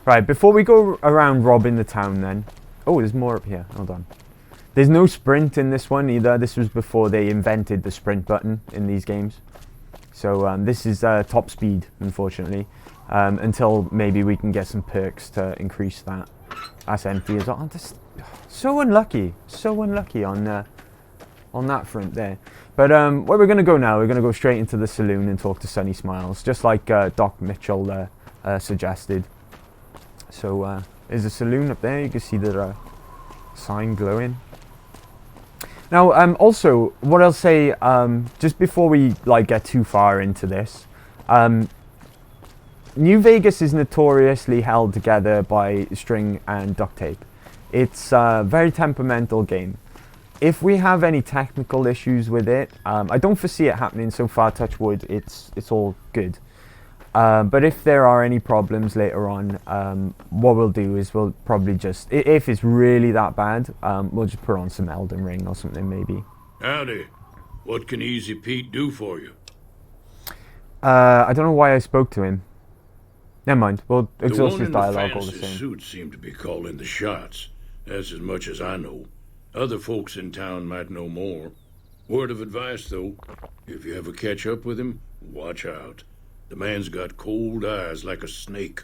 Right, before we go around robbing the town then... Oh, there's more up here. Hold on. There's no sprint in this one either. This was before they invented the sprint button in these games. So this is top speed, unfortunately. Until maybe we can get some perks to increase that. That's empty as well. I'm just so unlucky. So unlucky on that front there. But where we're going to go now, we're going to go straight into the saloon and talk to Sunny Smiles. Just like Doc Mitchell suggested. So there's a saloon up there. You can see the sign glowing. Now, also, what I'll say, just before we get too far into this, New Vegas is notoriously held together by string and duct tape. It's a very temperamental game. If we have any technical issues with it, I don't foresee it happening so far, touch wood, it's all good. But if there are any problems later on, what we'll do is we'll probably just, if it's really that bad, we'll just put on some Elden Ring or something maybe. Howdy. What can Easy Pete do for you? I don't know why I spoke to him. Never mind, we'll exhaust his dialogue all the same. The fancy suits seem to be calling the shots. That's as much as I know. Other folks in town might know more. Word of advice, though, if you ever catch up with him, watch out. The man's got cold eyes like a snake.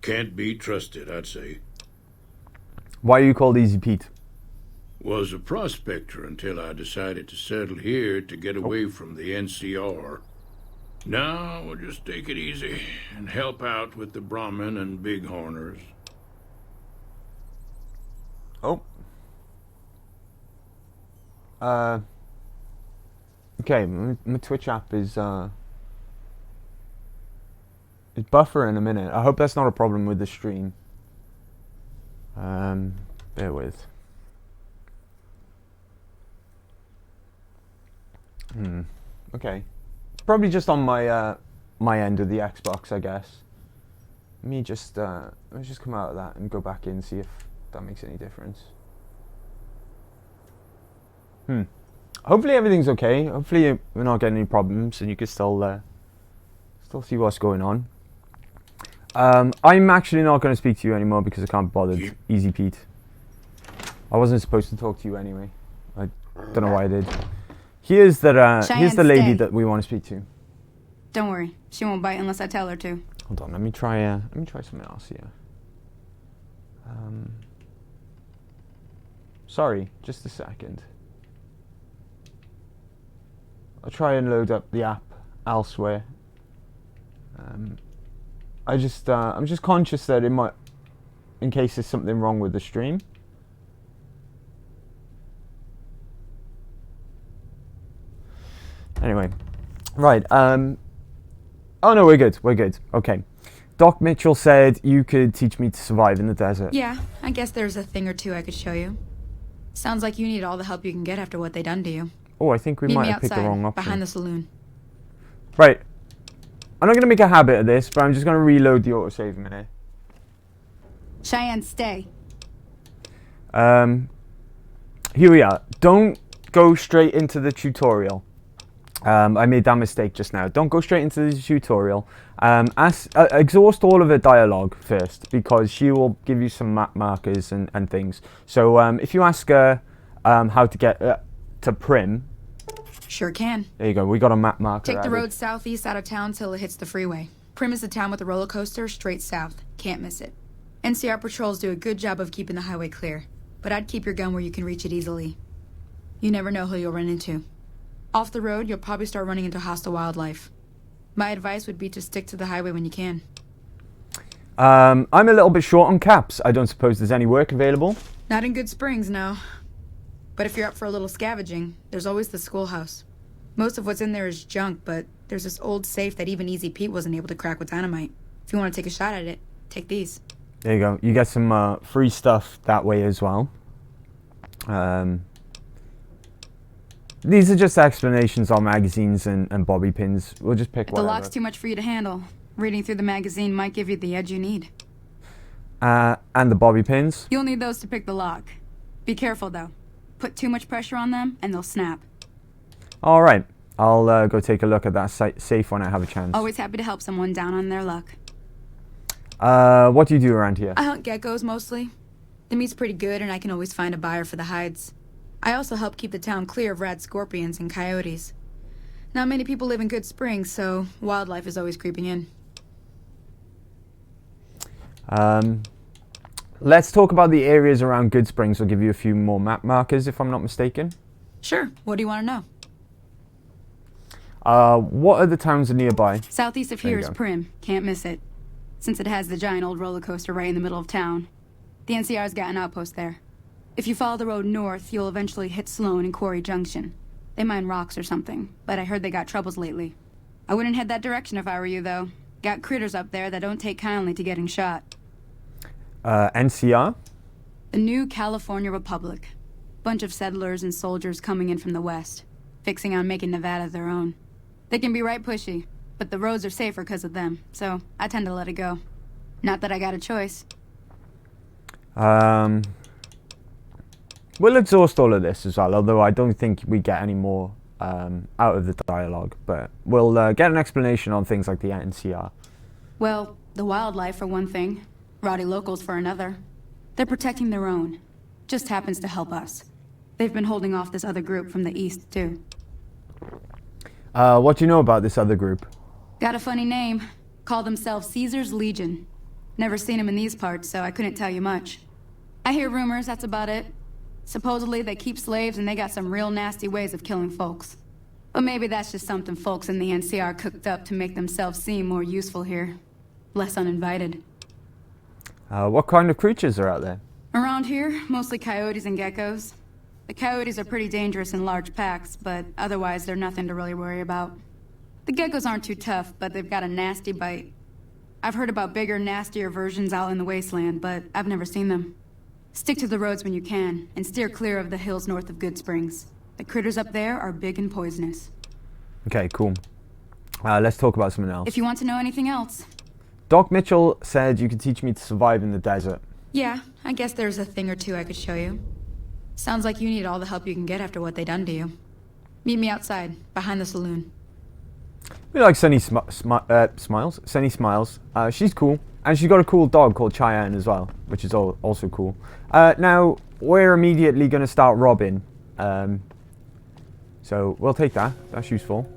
Can't be trusted, I'd say. Why are you called Easy Pete? Was a prospector until I decided to settle here to get away from the NCR. Now we'll just take it easy and help out with the Brahmin and Bighorners. Oh. Okay, my Twitch app is it's buffering a minute. I hope that's not a problem with the stream. Bear with. Okay. Probably just on my my end of the Xbox, I guess. Let me just come out of that and go back in and see if that makes any difference. Hopefully everything's okay. Hopefully we're not getting any problems and you can still see what's going on. I'm actually not going to speak to you anymore because I can't be bothered. Easy Pete. I wasn't supposed to talk to you anyway. I don't know why I did. Here's the lady that we want to speak to. Don't worry, she won't bite unless I tell her to. Hold on, let me try something else here. Sorry, just a second. I'll try and load up the app elsewhere. I'm just conscious that it might, in case there's something wrong with the stream. Anyway, right. Oh no, we're good. We're good. Okay. Doc Mitchell said you could teach me to survive in the desert. Yeah, I guess there's a thing or two I could show you. Sounds like you need all the help you can get after what they done to you. Oh, I think we Meet might me have picked the wrong option. behind the saloon. Right. I'm not going to make a habit of this, but I'm just going to reload the autosave a minute. Cheyenne, stay. Here we are. Don't go straight into the tutorial. I made that mistake just now. Don't go straight into the tutorial. Exhaust all of the dialogue first, because she will give you some map markers and things. So if you ask her how to get to Prim... Sure can. There you go. We got a map marker. Take the road southeast out of town till it hits the freeway. Prim is the town with the roller coaster straight south. Can't miss it. NCR patrols do a good job of keeping the highway clear, but I'd keep your gun where you can reach it easily. You never know who you'll run into. Off the road, you'll probably start running into hostile wildlife. My advice would be to stick to the highway when you can. I'm a little bit short on caps. I don't suppose there's any work available? Not in Good Springs, no. But if you're up for a little scavenging, there's always the schoolhouse. Most of what's in there is junk, but there's this old safe that even Easy Pete wasn't able to crack with dynamite. If you want to take a shot at it, take these. There you go. You get some free stuff that way as well. These are just explanations on magazines and bobby pins. We'll just pick whatever. The lock's too much for you to handle. Reading through the magazine might give you the edge you need. And the bobby pins? You'll need those to pick the lock. Be careful, though. Put too much pressure on them, and they'll snap. All right. I'll go take a look at that safe when I have a chance. Always happy to help someone down on their luck. What do you do around here? I hunt geckos, mostly. The meat's pretty good, and I can always find a buyer for the hides. I also help keep the town clear of rad scorpions and coyotes. Not many people live in Good Springs, so wildlife is always creeping in. Let's talk about the areas around Good Springs. I'll give you a few more map markers, if I'm not mistaken. Sure. What do you want to know? What are the towns nearby? Southeast of here is Prim. Can't miss it. Since it has the giant old roller coaster right in the middle of town. The NCR's got an outpost there. If you follow the road north, you'll eventually hit Sloan and Quarry Junction. They mine rocks or something, but I heard they got troubles lately. I wouldn't head that direction if I were you, though. Got critters up there that don't take kindly to getting shot. NCR? The New California Republic. Bunch of settlers and soldiers coming in from the west, fixing on making Nevada their own. They can be right pushy, but the roads are safer because of them, so I tend to let it go. Not that I got a choice. We'll exhaust all of this as well, although I don't think we get any more out of the dialogue, but we'll get an explanation on things like the NCR. Well, the wildlife for one thing, rowdy locals for another. They're protecting their own. Just happens to help us. They've been holding off this other group from the east, too. What do you know about this other group? Got a funny name. Call themselves Caesar's Legion. Never seen them in these parts, so I couldn't tell you much. I hear rumors, that's about it. Supposedly they keep slaves and they got some real nasty ways of killing folks. But maybe that's just something folks in the NCR cooked up to make themselves seem more useful here. Less uninvited. What kind of creatures are out there? Around here, mostly coyotes and geckos. The coyotes are pretty dangerous in large packs, but otherwise they're nothing to really worry about. The geckos aren't too tough, but they've got a nasty bite. I've heard about bigger, nastier versions out in the wasteland, but I've never seen them. Stick to the roads when you can, and steer clear of the hills north of Good Springs. The critters up there are big and poisonous. Okay, cool. Let's talk about something else. If you want to know anything else. Doc Mitchell said you could teach me to survive in the desert. Yeah, I guess there's a thing or two I could show you. Sounds like you need all the help you can get after what they done to you. Meet me outside, behind the saloon. We like Sunny Smiles. Sunny Smiles. She's cool. And she's got a cool dog called Cheyenne as well, which is also cool. Now, we're immediately going to start robbing. So we'll take that. That's useful.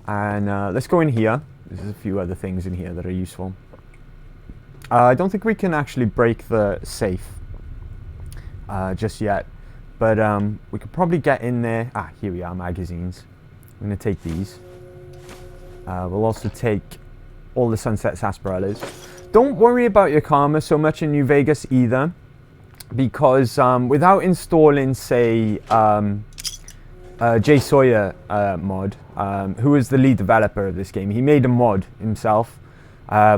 And let's go in here. There's a few other things in here that are useful. I don't think we can actually break the safe just yet. But we could probably get in there. Ah, here we are, magazines. I'm going to take these. We'll also take all the Sunset Sarsaparillas. Don't worry about your karma so much in New Vegas either. Because without installing, say, Jay Sawyer mod, who is the lead developer of this game, he made a mod himself,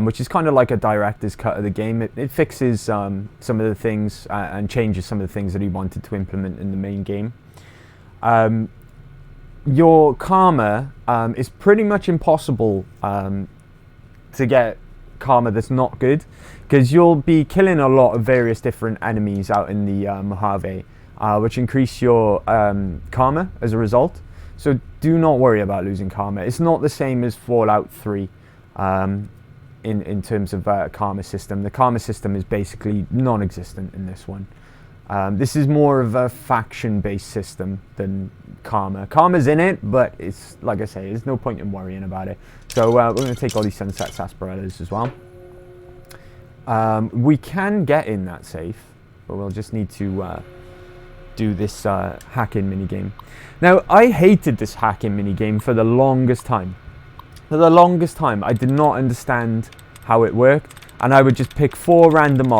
which is kind of like a director's cut of the game. It fixes some of the things and changes some of the things that he wanted to implement in the main game. Your karma is pretty much impossible to get karma that's not good, because you'll be killing a lot of various different enemies out in the Mojave, which increase your karma as a result. So do not worry about losing karma. It's not the same as Fallout 3 in terms of karma system. The karma system is basically non-existent in this one. This is more of a faction-based system than karma. Karma's in it, but it's, like I say, there's no point in worrying about it. So we're going to take all these Sunset Sarsaparillas as well. We can get in that safe, but we'll just need to do this hack-in minigame. Now, I hated this hack-in minigame for the longest time. For the longest time, I did not understand how it worked, and I would just pick three random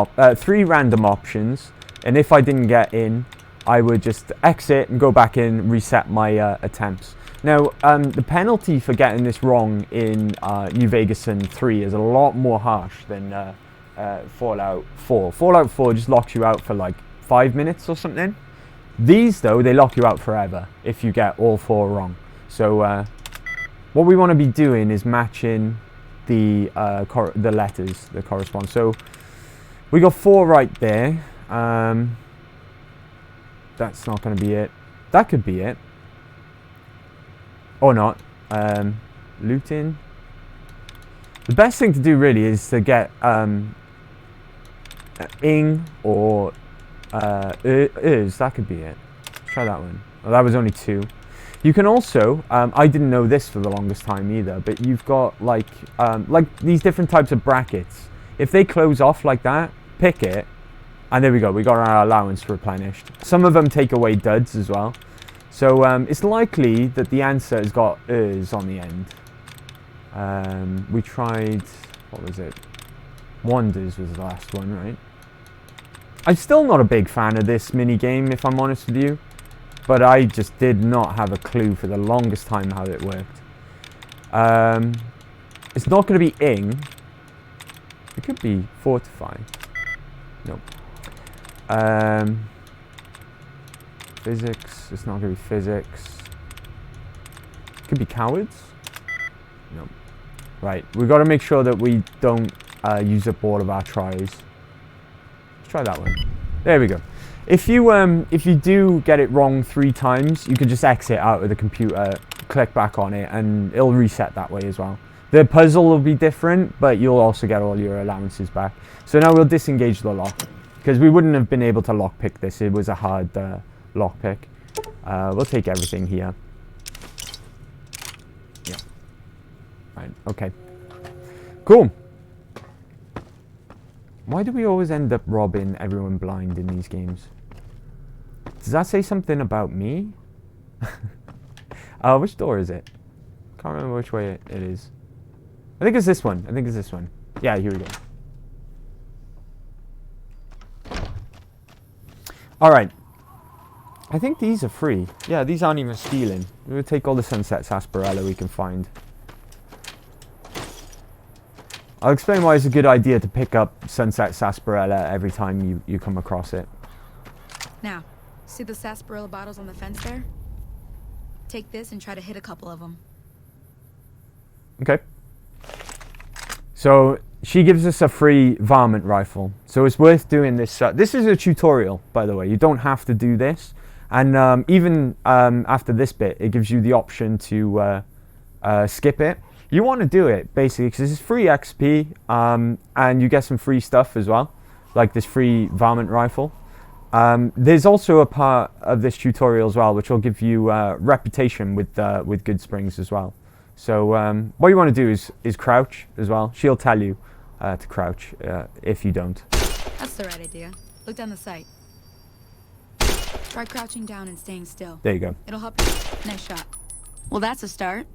options, and if I didn't get in, I would just exit and go back in, reset my attempts. Now, the penalty for getting this wrong in New Vegas and 3 is a lot more harsh than Fallout 4. Fallout 4 just locks you out for like 5 minutes or something. These, though, they lock you out forever if you get all 4 wrong. So what we want to be doing is matching the letters that correspond. So we got 4 right there. That's not going to be it. That could be it. Or not. Looting. The best thing to do really is to get ing or that could be it. Let's try that one. Well, that was only 2. You can also, I didn't know this for the longest time either, but you've got like these different types of brackets. If they close off like that, pick it, and there we go. We got our allowance replenished. Some of them take away duds as well. So it's likely that the answer has got on the end. We tried, what was it? Wonders was the last one, right? I'm still not a big fan of this mini game, if I'm honest with you. But I just did not have a clue for the longest time how it worked. It's not going to be ing. It could be fortify. Nope. Physics. It's not going to be physics. It could be cowards. Nope. Right. We've got to make sure that we don't use up all of our tries. Let's try that one. There we go. If you do get it wrong 3 times, you can just exit out of the computer, click back on it, and it'll reset that way as well. The puzzle will be different, but you'll also get all your allowances back. So now we'll disengage the lock, because we wouldn't have been able to lockpick this. It was a hard lockpick. We'll take everything here. Yeah. Right, okay. Cool. Why do we always end up robbing everyone blind in these games? Does that say something about me? Which door is it? Can't remember which way it is. I think it's this one. I think it's this one. Yeah, here we go. Alright. I think these are free. Yeah, these aren't even stealing. We'll take all the Sunset Sarsaparilla we can find. I'll explain why it's a good idea to pick up Sunset Sarsaparilla every time you come across it. Now, see the sarsaparilla bottles on the fence there? Take this and try to hit a couple of them. Okay. So she gives us a free varmint rifle. So it's worth doing this. This is a tutorial, by the way. You don't have to do this. And even after this bit, it gives you the option to skip it. You want to do it, basically, because it's free XP, and you get some free stuff as well, like this free varmint rifle. There's also a part of this tutorial as well, which will give you reputation with Goodsprings as well. So what you want to do is crouch as well. She'll tell you to crouch if you don't. That's the right idea. Look down the sight. Try crouching down and staying still. There you go. It'll help you. Nice shot. Well, that's a start.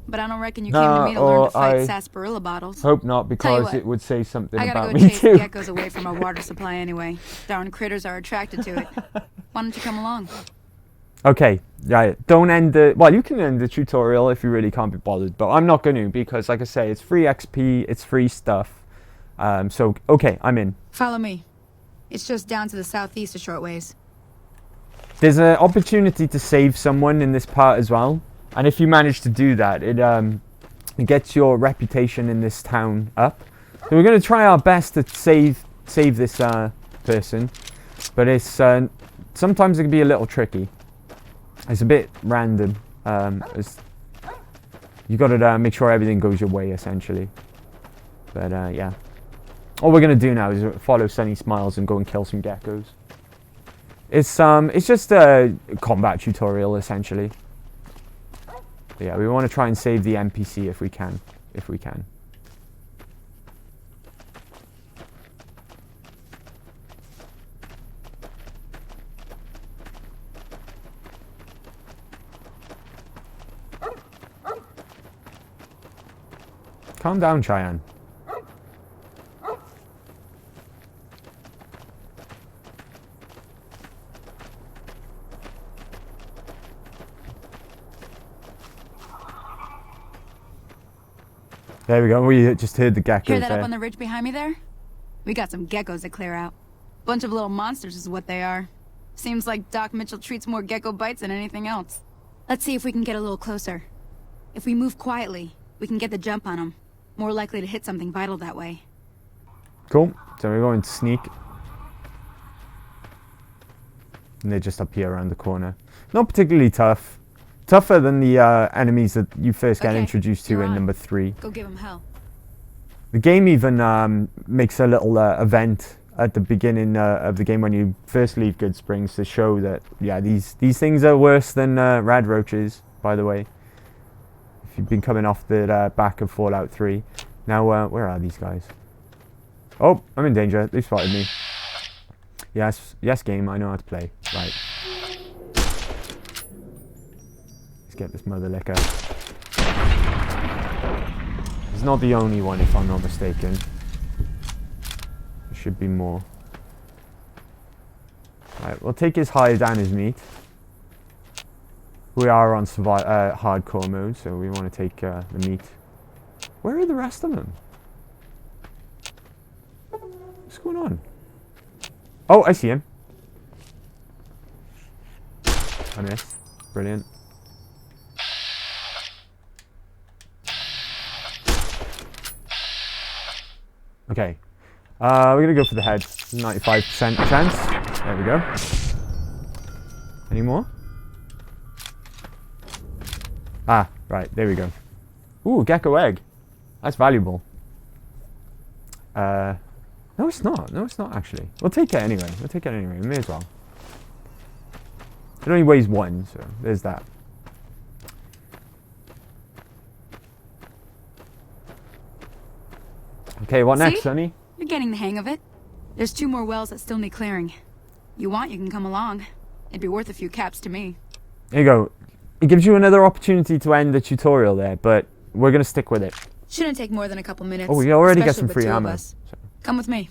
But I don't reckon you came to me to learn to fight sarsaparilla bottles. Hope not, because what, it would say something I about gotta go me chase too. geckos away from our water supply anyway. Darn critters are attracted to it. Why don't you come along? Okay, right. Don't end the... Well, you can end the tutorial if you really can't be bothered, but I'm not going to, because, like I say, it's free XP, it's free stuff. So, okay, I'm in. Follow me. It's just down to the southeast a short ways. There's an opportunity to save someone in this part as well, and if you manage to do that, it gets your reputation in this town up. So we're going to try our best to save this person, but it's sometimes it can be a little tricky. It's a bit random. You got to make sure everything goes your way, essentially. But yeah, all we're going to do now is follow Sunny Smiles and go and kill some geckos. It's just a combat tutorial, essentially. But yeah, we want to try and save the NPC if we can. Calm down, Cheyenne. There we go. We just heard the geckos. Hear that up on the ridge behind me there? We got some geckos to clear out. Bunch of little monsters is what they are. Seems like Doc Mitchell treats more gecko bites than anything else. Let's see if we can get a little closer. If we move quietly, we can get the jump on them. More likely to hit something vital that way. Cool. So we're going to sneak. And they're just up here around the corner. Not particularly tough. Tougher than the enemies that you first get introduced to in number 3. Go give them hell. The game even makes a little event at the beginning of the game when you first leave Goodsprings to show that, yeah, these things are worse than rad roaches, by the way. If you've been coming off the back of Fallout 3. Now, where are these guys? Oh, I'm in danger. They spotted me. Yes, game, I know how to play. Right. Get this mother licker. He's not the only one, if I'm not mistaken. There should be more. Right, we'll take his hide and his meat. We are on hardcore mode, so we want to take the meat. Where are the rest of them? What's going on? Oh, I see him. I missed. Brilliant. Okay, we're gonna go for the head. 95% chance. There we go. Any more? Ah, right, there we go. Ooh, gecko egg. That's valuable. No, it's not. No, it's not actually. We'll take it anyway. We may as well. It only weighs 1, so there's that. Okay, what next, Sonny? You're getting the hang of it. There's 2 more wells that still need clearing. You want, you can come along. It'd be worth a few caps to me. There you go. It gives you another opportunity to end the tutorial there, but we're going to stick with it. Shouldn't take more than a couple minutes. Oh, we already get some especially free with 2 ammo. of us. Come with me.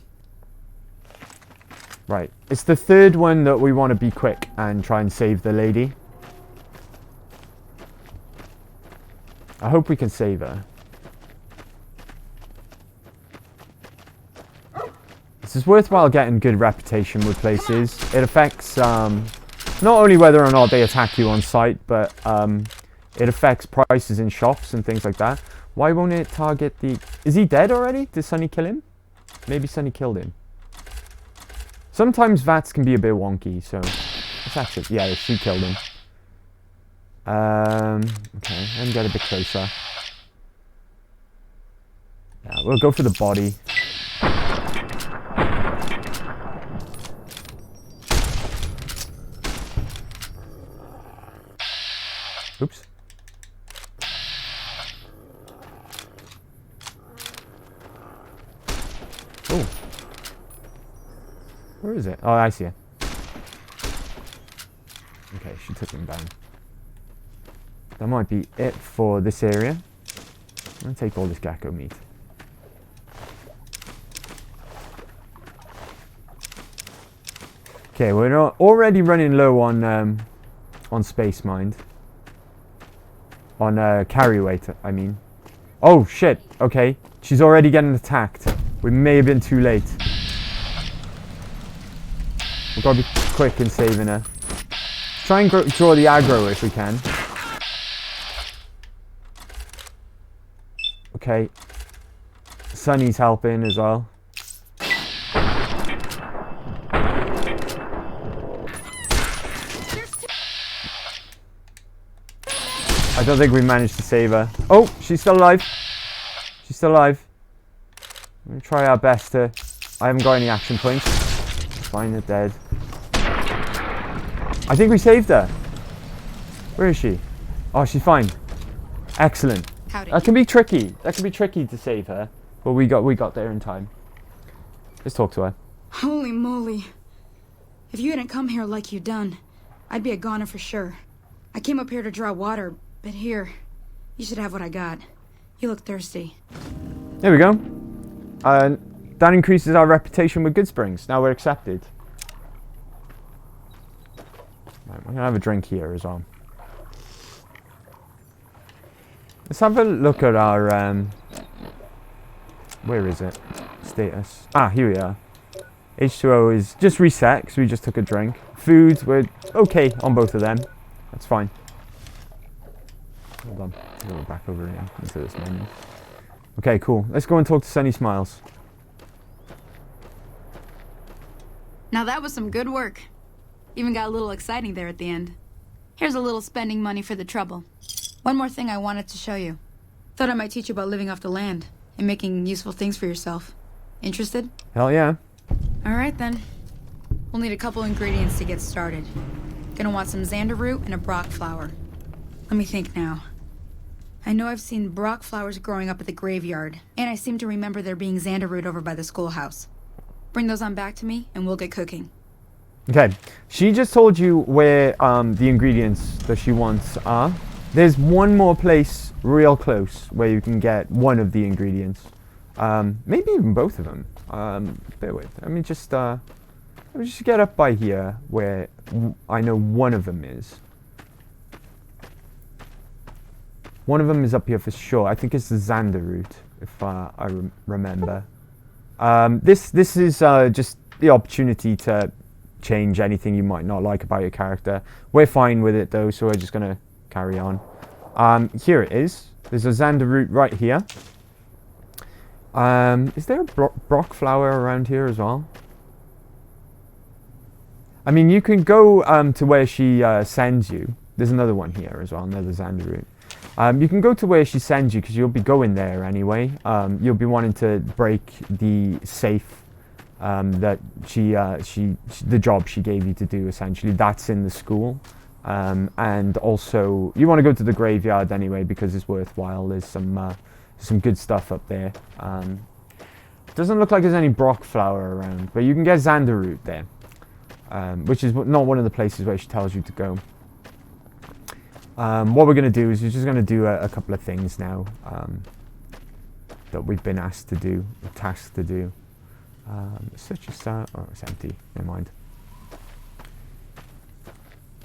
Right. It's the 3rd one that we want to be quick and try and save the lady. I hope we can save her. This is worthwhile getting good reputation with places. It affects not only whether or not they attack you on sight, but it affects prices in shops and things like that. Why won't it target the... Is he dead already? Did Sonny kill him? Maybe Sonny killed him. Sometimes VATs can be a bit wonky, so... Let's actually... Yeah, she killed him. Okay, let me get a bit closer. Yeah, we'll go for the body. Oops. Oh. Where is it? Oh, I see it. Okay, she took him down. That might be it for this area. I'm gonna take all this gecko meat. Okay, we're already running low on space mind. On carry weight, I mean. Oh shit! Okay, she's already getting attacked. We may have been too late. We've got to be quick in saving her. Try and draw the aggro if we can. Okay. Sonny's helping as well. I don't think we managed to save her. Oh, she's still alive. She's still alive. We're gonna try our best to... I haven't got any action points. Fine, they're dead. I think we saved her. Where is she? Oh, she's fine. Excellent. That can be tricky. That can be tricky to save her. But we got there in time. Let's talk to her. Holy moly. If you hadn't come here like you done, I'd be a goner for sure. I came up here to draw water, but here, you should have what I got. You look thirsty. There we go. That increases our reputation with Goodsprings. Now we're accepted. Right, we're gonna have a drink here as well. Let's have a look at our where is it? Status. Ah, here we are. H2O is just reset because we just took a drink. Food, we're okay on both of them. That's fine. Hold on. Go back over here into this menu. Okay, cool. Let's go and talk to Sunny Smiles. Now that was some good work. Even got a little exciting there at the end. Here's a little spending money for the trouble. One more thing I wanted to show you. Thought I might teach you about living off the land and making useful things for yourself. Interested? Hell yeah. Alright then. We'll need a couple ingredients to get started. Gonna want some xander root and a brock flower. Let me think now. I know I've seen brock flowers growing up at the graveyard, and I seem to remember there being xander root over by the schoolhouse. Bring those on back to me, and we'll get cooking. Okay, she just told you where the ingredients that she wants are. There's one more place real close where you can get one of the ingredients. Maybe even both of them. Bear with. Let me just get up by here where I know one of them is. One of them is up here for sure. I think it's the xander root, if I remember. This is just the opportunity to change anything you might not like about your character. We're fine with it though, so we're just gonna carry on. Here it is. There's a xander root right here. Is there a brock flower around here as well? I mean, you can go to where she sends you. There's another one here as well, another xander root. You can go to where she sends you because you'll be going there anyway. You'll be wanting to break the safe that the job she gave you to do, essentially. That's in the school. And also, you want to go to the graveyard anyway because it's worthwhile. There's some good stuff up there. Doesn't look like there's any brock flower around, but you can get xander root there, which is not one of the places where she tells you to go. What we're going to do is we're just going to do a couple of things now that we've been asked to do, or tasked to do. Such as that. Oh, it's empty. Never mind.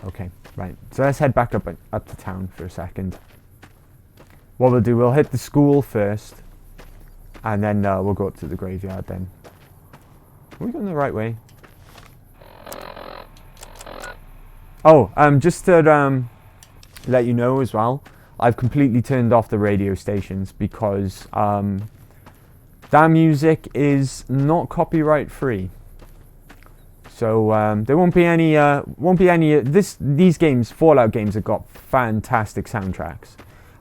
Okay, right. So let's head back up to town for a second. What we'll do, we'll hit the school first, and then we'll go up to the graveyard then. Are we going the right way? Oh, just to let you know as well, I've completely turned off the radio stations because that music is not copyright free. So there won't be any. These games, Fallout games, have got fantastic soundtracks.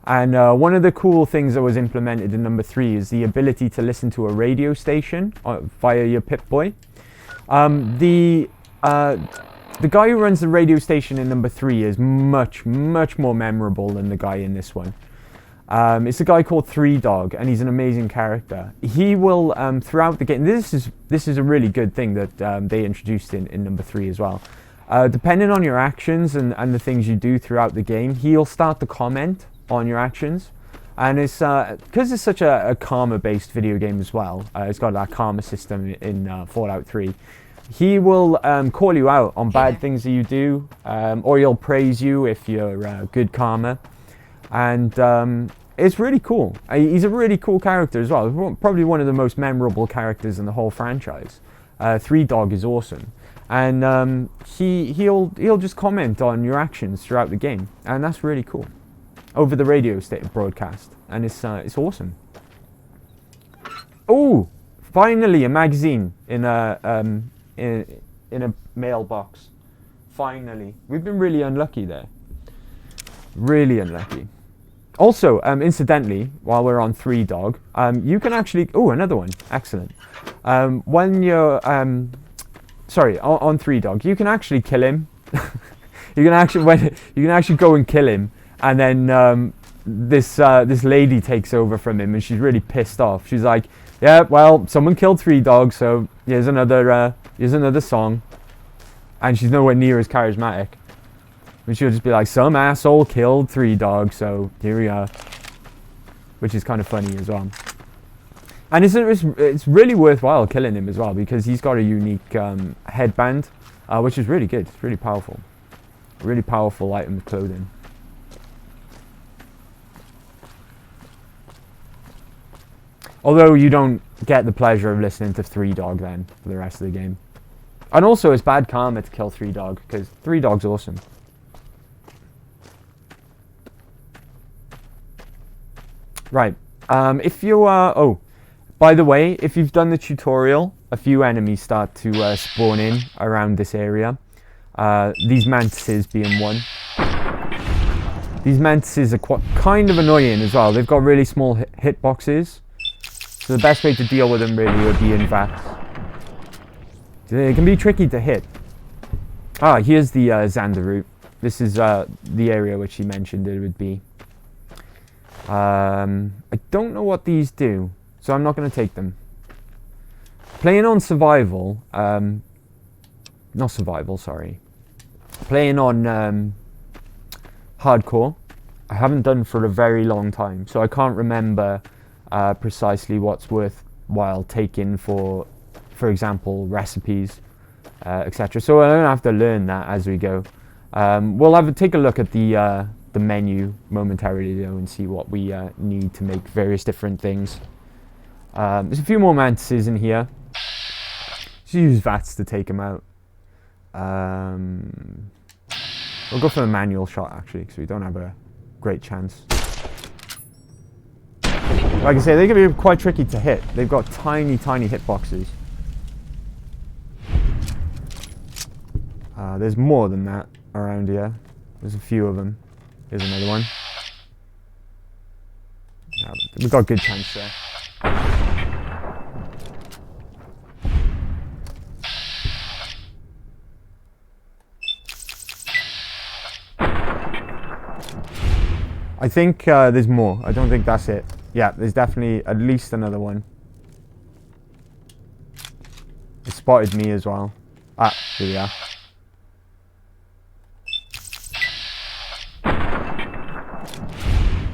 And one of the cool things that was implemented in number 3 is the ability to listen to a radio station via your Pip Boy. The guy who runs the radio station in number 3 is much more memorable than the guy in this one. It's a guy called Three Dog, and he's an amazing character. He will throughout the game. This is a really good thing that they introduced in number 3 as well. Depending on your actions and the things you do throughout the game, he'll start to comment on your actions, and it's because it's such a karma-based video game as well. It's got that karma system in Fallout 3. He will call you out on bad things that you do, or he'll praise you if you're good karma, and it's really cool. He's a really cool character as well. Probably one of the most memorable characters in the whole franchise. Three Dog is awesome, and he'll just comment on your actions throughout the game, and that's really cool. Over the radio broadcast, and it's awesome. Oh, finally a magazine in a mailbox. Finally, we've been really unlucky there. Really unlucky. Also, incidentally, while we're on Three Dog, you can actually... Oh, another one. Excellent. When you're... sorry, on Three Dog, you can actually kill him. you can actually go and kill him, and then this lady takes over from him, and she's really pissed off. She's like, "Yeah, well, someone killed Three Dogs, so here's another song," and she's nowhere near as charismatic. And she'll just be like, "Some asshole killed Three Dogs, so here we are," which is kind of funny as well. And it's really worthwhile killing him as well, because he's got a unique headband, which is really good. It's really powerful. A really powerful item of clothing. Although you don't get the pleasure of listening to Three Dog then for the rest of the game. And also it's bad karma to kill Three Dog, because Three Dog's awesome. Right. If you are... Oh, by the way, if you've done the tutorial, a few enemies start to spawn in around this area. These mantises being one. These mantises are kind of annoying as well. They've got really small hitboxes. So the best way to deal with them really would be in vats. They can be tricky to hit. Ah, here's the Xander route. This is the area which he mentioned it would be. I don't know what these do, so I'm not going to take them. Playing on survival, not survival, sorry. Playing on hardcore, I haven't done for a very long time, so I can't remember precisely what's worthwhile taking for example, recipes, etc. So I don't have to learn that as we go. We'll take a look at the menu momentarily though, and see what we need to make various different things. There's a few more mantises in here. Just use VATS to take them out. We'll go for the manual shot actually, because we don't have a great chance. Like I say, they can be quite tricky to hit. They've got tiny hitboxes. There's more than that around here. There's a few of them. Here's another one. Yeah, we've got a good chance there. I think there's more. I don't think that's it. Yeah, there's definitely at least another one. It spotted me as well. Ah, here we are.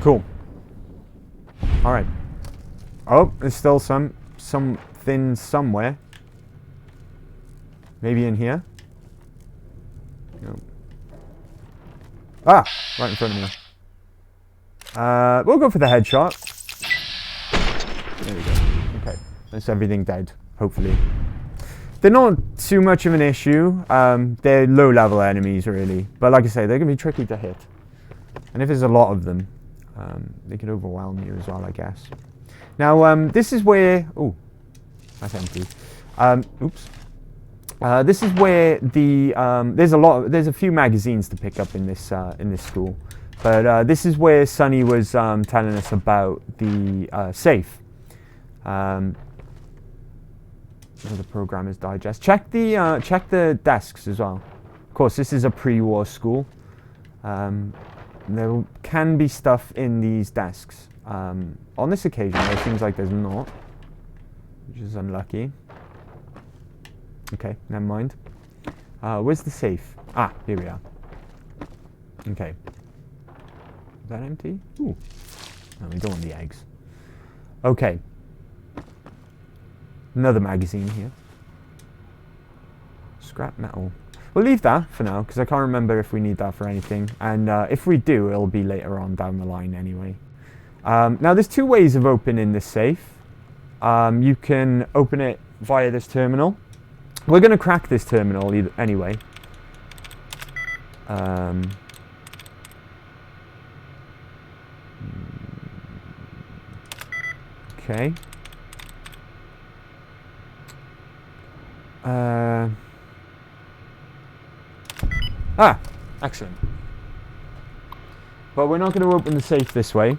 Cool. Alright. Oh, there's still something somewhere. Maybe in here? No. Ah! Right in front of me. We'll go for the headshot. There we go. Okay. That's everything dead, hopefully. They're not too much of an issue. They're low-level enemies, really. But like I say, they're going to be tricky to hit. And if there's a lot of them, They could overwhelm you as well, I guess. Now, this is where... Oh, that's empty. Oops. This is where the... There's a few magazines to pick up in this school. But this is where Sonny was telling us about the safe. The Programmer's Digest. Check the desks as well. Of course, this is a pre-war school. There can be stuff in these desks. On this occasion, it seems like there's not, which is unlucky. Okay, never mind. Where's the safe? Ah, here we are. Okay. Is that empty? Ooh. No, we don't want the eggs. Okay. Another magazine here. Scrap metal. We'll leave that for now, because I can't remember if we need that for anything. And if we do, it'll be later on down the line anyway. Now, there's two ways of opening this safe. You can open it via this terminal. We're going to crack this terminal anyway. Okay. Excellent. But we're not going to open the safe this way.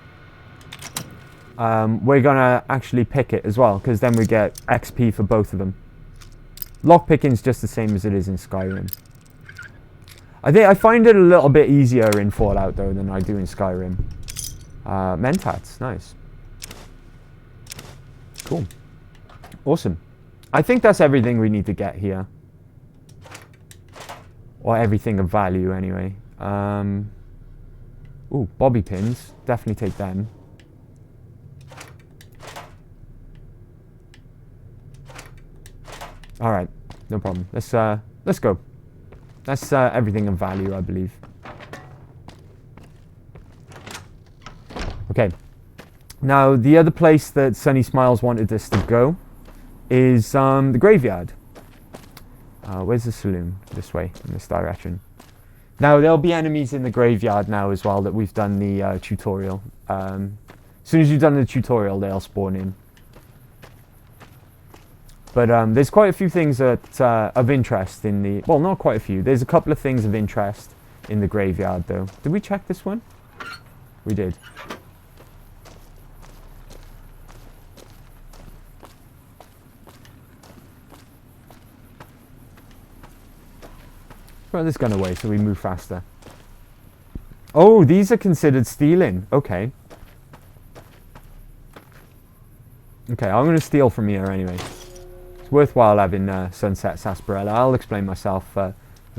We're going to actually pick it as well, because then we get XP for both of them. Lockpicking's just the same as it is in Skyrim. I find it a little bit easier in Fallout, though, than I do in Skyrim. Mentats, nice. Cool. Awesome. I think that's everything we need to get here. Or everything of value, anyway. Ooh, bobby pins. Definitely take them. Alright, no problem. Let's go. That's everything of value, I believe. Okay. Now, the other place that Sunny Smiles wanted us to go is the graveyard. Where's the saloon? This way, in this direction. Now, there'll be enemies in the graveyard now as well that we've done the tutorial. As soon as you've done the tutorial, they'll spawn in. But there's quite a few things that of interest in the... Well, not quite a few. There's a couple of things of interest in the graveyard, though. Did we check this one? We did. Throw this gun away so we move faster. Oh, these are considered stealing. Okay. Okay, I'm going to steal from here anyway. It's worthwhile having Sunset Sarsaparilla. I'll explain myself as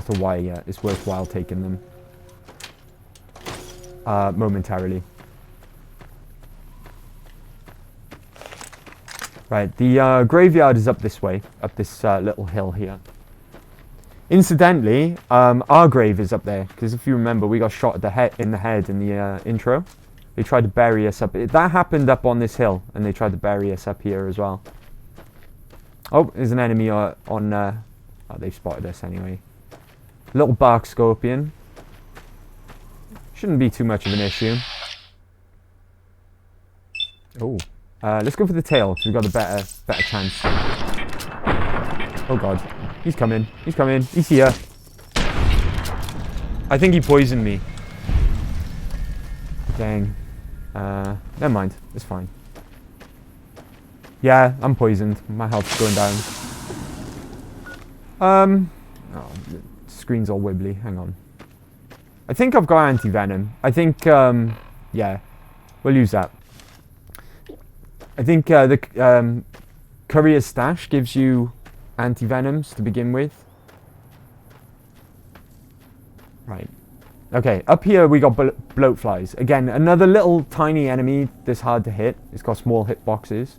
to why it's worthwhile taking them momentarily. Right, the graveyard is up this way, up this little hill here. Incidentally, our grave is up there, because if you remember, we got shot in the head in the intro. They tried to bury us up. That happened up on this hill, and they tried to bury us up here as well. Oh, there's an enemy on... oh, they've spotted us anyway. Little bark scorpion. Shouldn't be too much of an issue. Oh, let's go for the tail, because we've got a better chance. Oh god. He's coming. He's coming. He's here. I think he poisoned me. Dang. Never mind. It's fine. Yeah, I'm poisoned. My health's going down. Oh, the screen's all wibbly. Hang on. I think I've got anti-venom. I think, yeah. We'll use that. I think the courier stash gives you anti-venoms to begin with. Right. Okay, up here we got bloat flies. Again, another little tiny enemy that's hard to hit. It's got small hitboxes.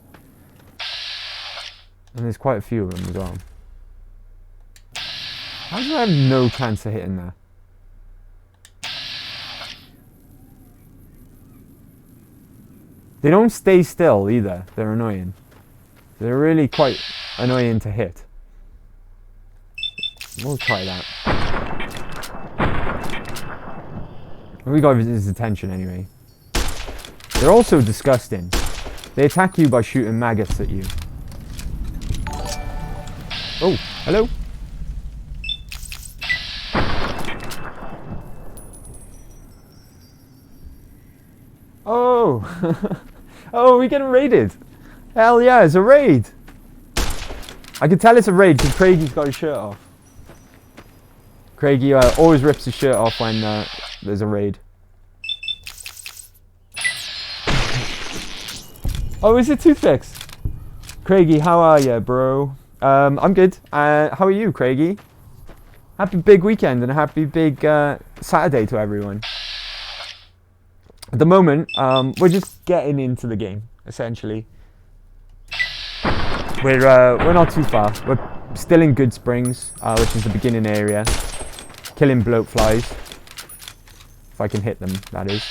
And there's quite a few of them as well. How do I have no chance of hitting there? They don't stay still either. They're annoying. They're really quite annoying to hit. We'll try that. We got his attention anyway. They're also disgusting. They attack you by shooting maggots at you. Oh, hello. Oh. Oh, we're getting raided. Hell yeah, it's a raid. I can tell it's a raid because Craigie's got his shirt off. Craigie always rips his shirt off when there's a raid. Oh, is it Toothpicks? Craigie, how are you, bro? I'm good. How are you, Craigie? Happy big weekend and a happy big Saturday to everyone. At the moment, we're just getting into the game, essentially. We're not too far. We're still in Good Springs, which is the beginning area. Killing bloat flies. If I can hit them, that is.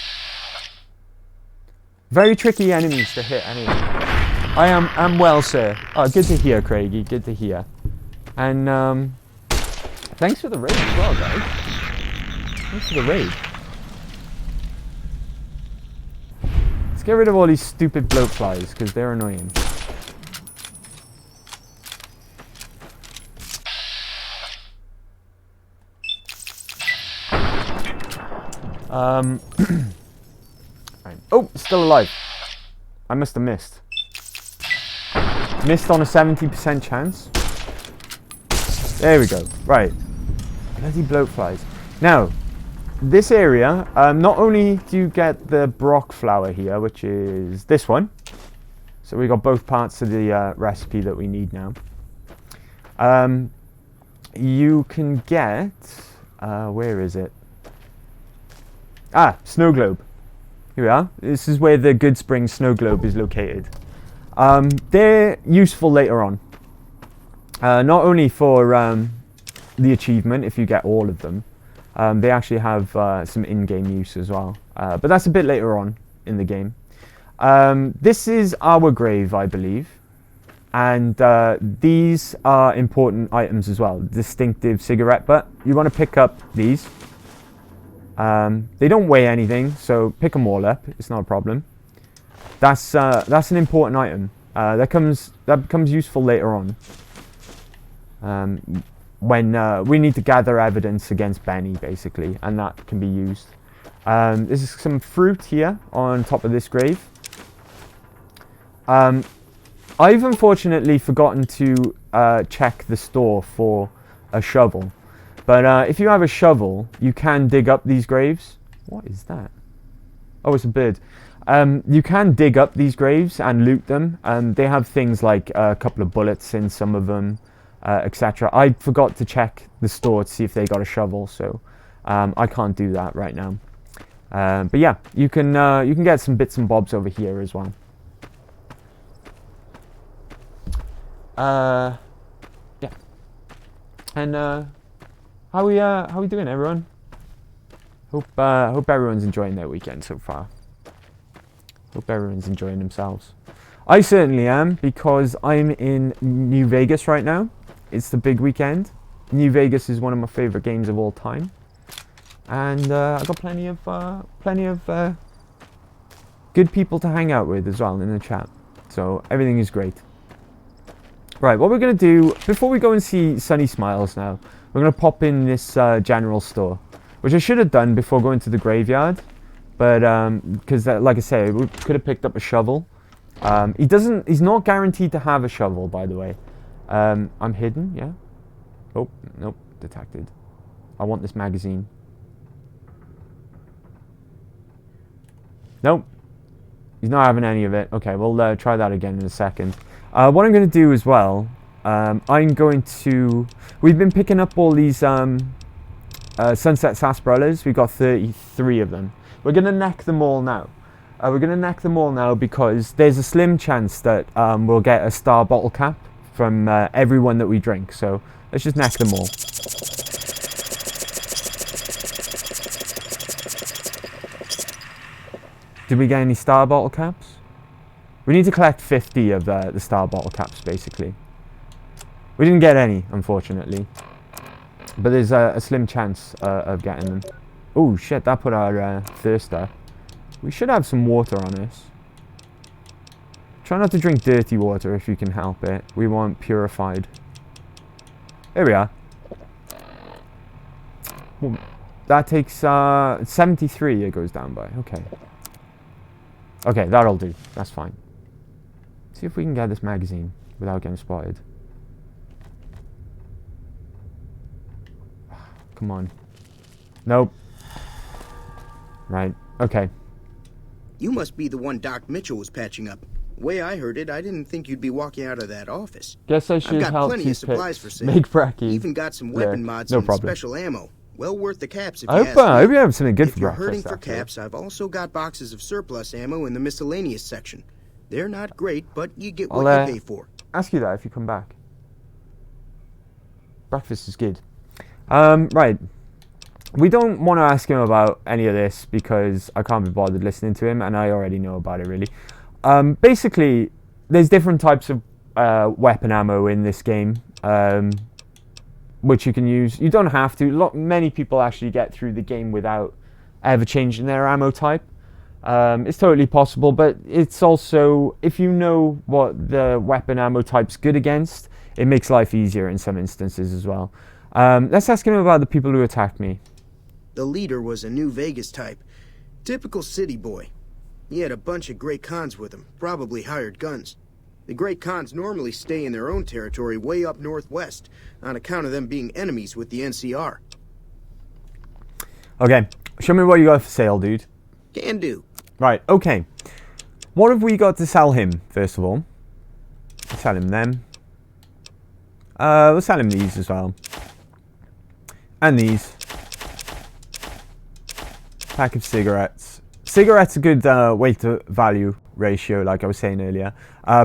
Very tricky enemies to hit anyway. I'm well, sir. Oh, good to hear, Craigie. Good to hear. And thanks for the raid as well, guys. Thanks for the raid. Let's get rid of all these stupid bloat flies because they're annoying. Right. Oh, still alive. I must have missed. Missed on a 70% chance. There we go. Right. Bloody bloat flies. Now, this area, not only do you get the Brock flower here, which is this one. So we got both parts of the recipe that we need now. You can get, where is it? Ah, snow globe. Here we are. This is where the Good Springs snow globe is located. They're useful later on. Not only for the achievement, if you get all of them, they actually have some in-game use as well. But that's a bit later on in the game. This is our grave, I believe. And these are important items as well. Distinctive cigarette butt. You want to pick up these. They don't weigh anything, so pick them all up. It's not a problem. That's an important item. That becomes useful later on. When we need to gather evidence against Benny, basically, and that can be used. There's some fruit here on top of this grave. I've unfortunately forgotten to check the store for a shovel. But if you have a shovel, you can dig up these graves. What is that? Oh, it's a bird. You can dig up these graves and loot them. They have things like a couple of bullets in some of them, etc. I forgot to check the store to see if they got a shovel, so I can't do that right now. But yeah, you can get some bits and bobs over here as well. Yeah. And how we doing, everyone? Hope everyone's enjoying their weekend so far. Hope everyone's enjoying themselves. I certainly am, because I'm in New Vegas right now. It's the big weekend. New Vegas is one of my favorite games of all time, and I've got plenty of good people to hang out with as well in the chat. So everything is great. Right, what we're gonna do before we go and see Sunny Smiles now, we're going to pop in this general store, which I should have done before going to the graveyard, but because like I say, we could have picked up a shovel. He's not guaranteed to have a shovel, by the way. I'm hidden, yeah. Oh, nope, detected. I want this magazine. Nope, he's not having any of it. Okay, we'll try that again in a second. What I'm going to do as well, we've been picking up all these Sunset Sarsaparillas. We've got 33 of them. We're going to neck them all now. Because there's a slim chance that we'll get a star bottle cap from everyone that we drink. So let's just neck them all. Did we get any star bottle caps? We need to collect 50 of the star bottle caps, basically. We didn't get any, unfortunately. But there's a slim chance of getting them. Oh shit, that put our thirster We should have some water on us. Try not to drink dirty water if you can help it. We want purified. Here we are. Well, that takes 73 it goes down by. Okay. Okay, that'll do. That's fine. See if we can get this magazine without getting spotted. Come on. Nope. Right. Okay. You must be the one Doc Mitchell was patching up. Way I heard it, I didn't think you'd be walking out of that office. Guess I should I've got help plenty of supplies for sale. Make brekkie. Even got some weapon mods no and problem. special ammo. Well worth the caps if I you hope, ask me. I hope you have something good if for you're breakfast. hurting for actually. caps, I've also got boxes of surplus ammo in the miscellaneous section. They're not great, but you get what you pay for. Ask you that if you come back. Breakfast is good. Right. We don't want to ask him about any of this because I can't be bothered listening to him, and I already know about it, really. Basically, there's different types of weapon ammo in this game, which you can use. You don't have to. Many people actually get through the game without ever changing their ammo type. It's totally possible, but it's also, if you know what the weapon ammo type's good against, it makes life easier in some instances as well. Let's ask him about the people who attacked me. The leader was a New Vegas type. Typical city boy. He had a bunch of Great Khans with him, probably hired guns. The Great Khans normally stay in their own territory way up northwest, on account of them being enemies with the NCR. Okay, show me what you got for sale, dude. Can do. Right, okay. What have we got to sell him, first of all? Let's sell him them. We'll sell him these as well. And these. Pack of cigarettes. Cigarettes are good weight to value ratio, like I was saying earlier.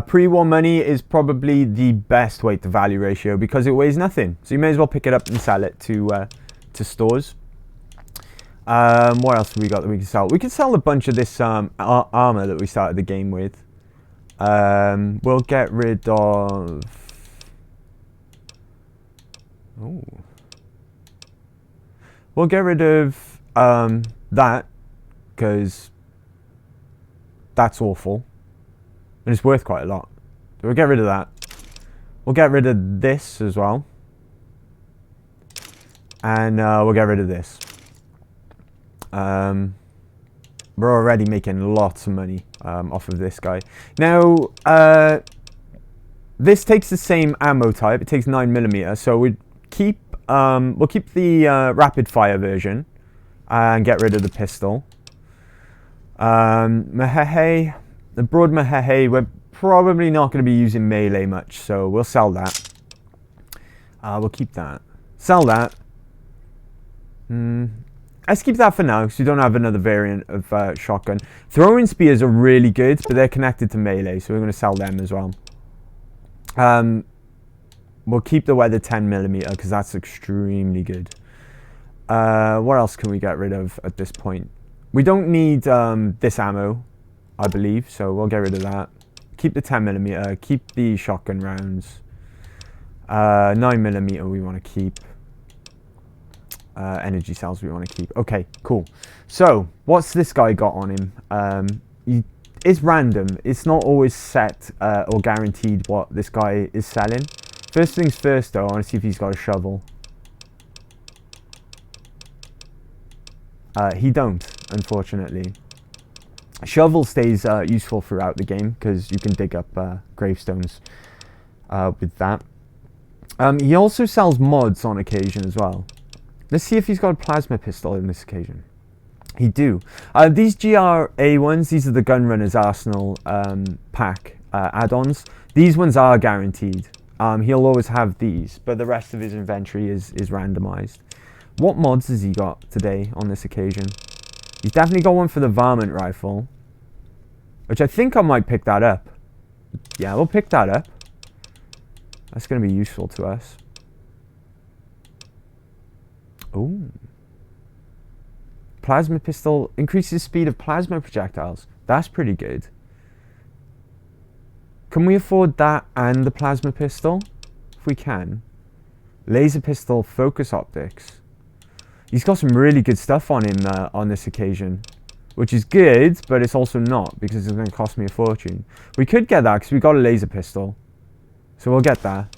Pre-war money is probably the best weight to value ratio because it weighs nothing. So you may as well pick it up and sell it to stores. What else have we got that we can sell? We can sell a bunch of this armor that we started the game with. We'll get rid of... Oh. We'll get rid of that, because that's awful. And it's worth quite a lot. So we'll get rid of that. We'll get rid of this as well. And we'll get rid of this. We're already making lots of money off of this guy. Now, this takes the same ammo type. It takes 9mm, so we'll keep the rapid fire version and get rid of the pistol. Mahehe, the broad Mahehe, we're probably not going to be using melee much, so we'll sell that. We'll keep that. Sell that. Let's keep that for now, because we don't have another variant of shotgun. Throwing spears are really good, but they're connected to melee, so we're going to sell them as well. We'll keep the weather 10mm, because that's extremely good. What else can we get rid of at this point? We don't need this ammo, I believe, so we'll get rid of that. Keep the 10mm, keep the shotgun rounds. 9mm we want to keep. Energy cells we want to keep. Okay, cool. So, what's this guy got on him? It's random. It's not always set or guaranteed what this guy is selling. First things first, though, I want to see if he's got a shovel. He don't, unfortunately. Shovel stays useful throughout the game because you can dig up gravestones with that. He also sells mods on occasion as well. Let's see if he's got a plasma pistol in this occasion. He do. These GRA ones, these are the Gunrunner's Arsenal pack add-ons. These ones are guaranteed. He'll always have these, but the rest of his inventory is randomized. What mods has he got today on this occasion? He's definitely got one for the varmint rifle, which I think I might pick that up. Yeah, we'll pick that up. That's going to be useful to us. Ooh. Plasma pistol increases speed of plasma projectiles. That's pretty good. Can we afford that and the plasma pistol? If we can. Laser pistol, focus optics. He's got some really good stuff on him on this occasion. which is good, but it's also not, because it's going to cost me a fortune. We could get that, because we got a laser pistol. So we'll get that.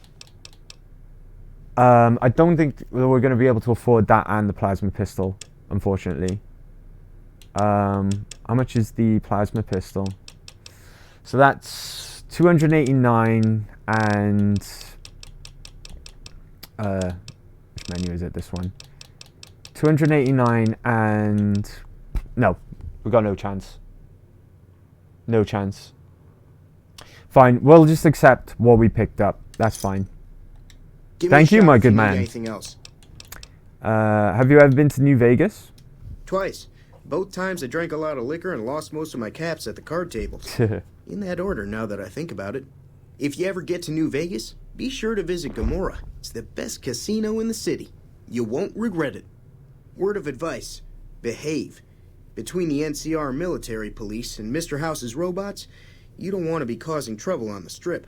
I don't think we're going to be able to afford that and the plasma pistol, unfortunately. How much is the plasma pistol? So that's 289 and... which menu is it, this one? 289 and... No, we've got no chance. No chance. Fine, we'll just accept what we picked up. That's fine. Thank you, my good man. Anything else? Have you ever been to New Vegas? Twice. Both times I drank a lot of liquor and lost most of my caps at the card tables. In that order, now that I think about it. If you ever get to New Vegas, be sure to visit Gomorrah. It's the best casino in the city. You won't regret it. Word of advice, behave. Between the NCR military police and Mr. House's robots, you don't want to be causing trouble on the strip.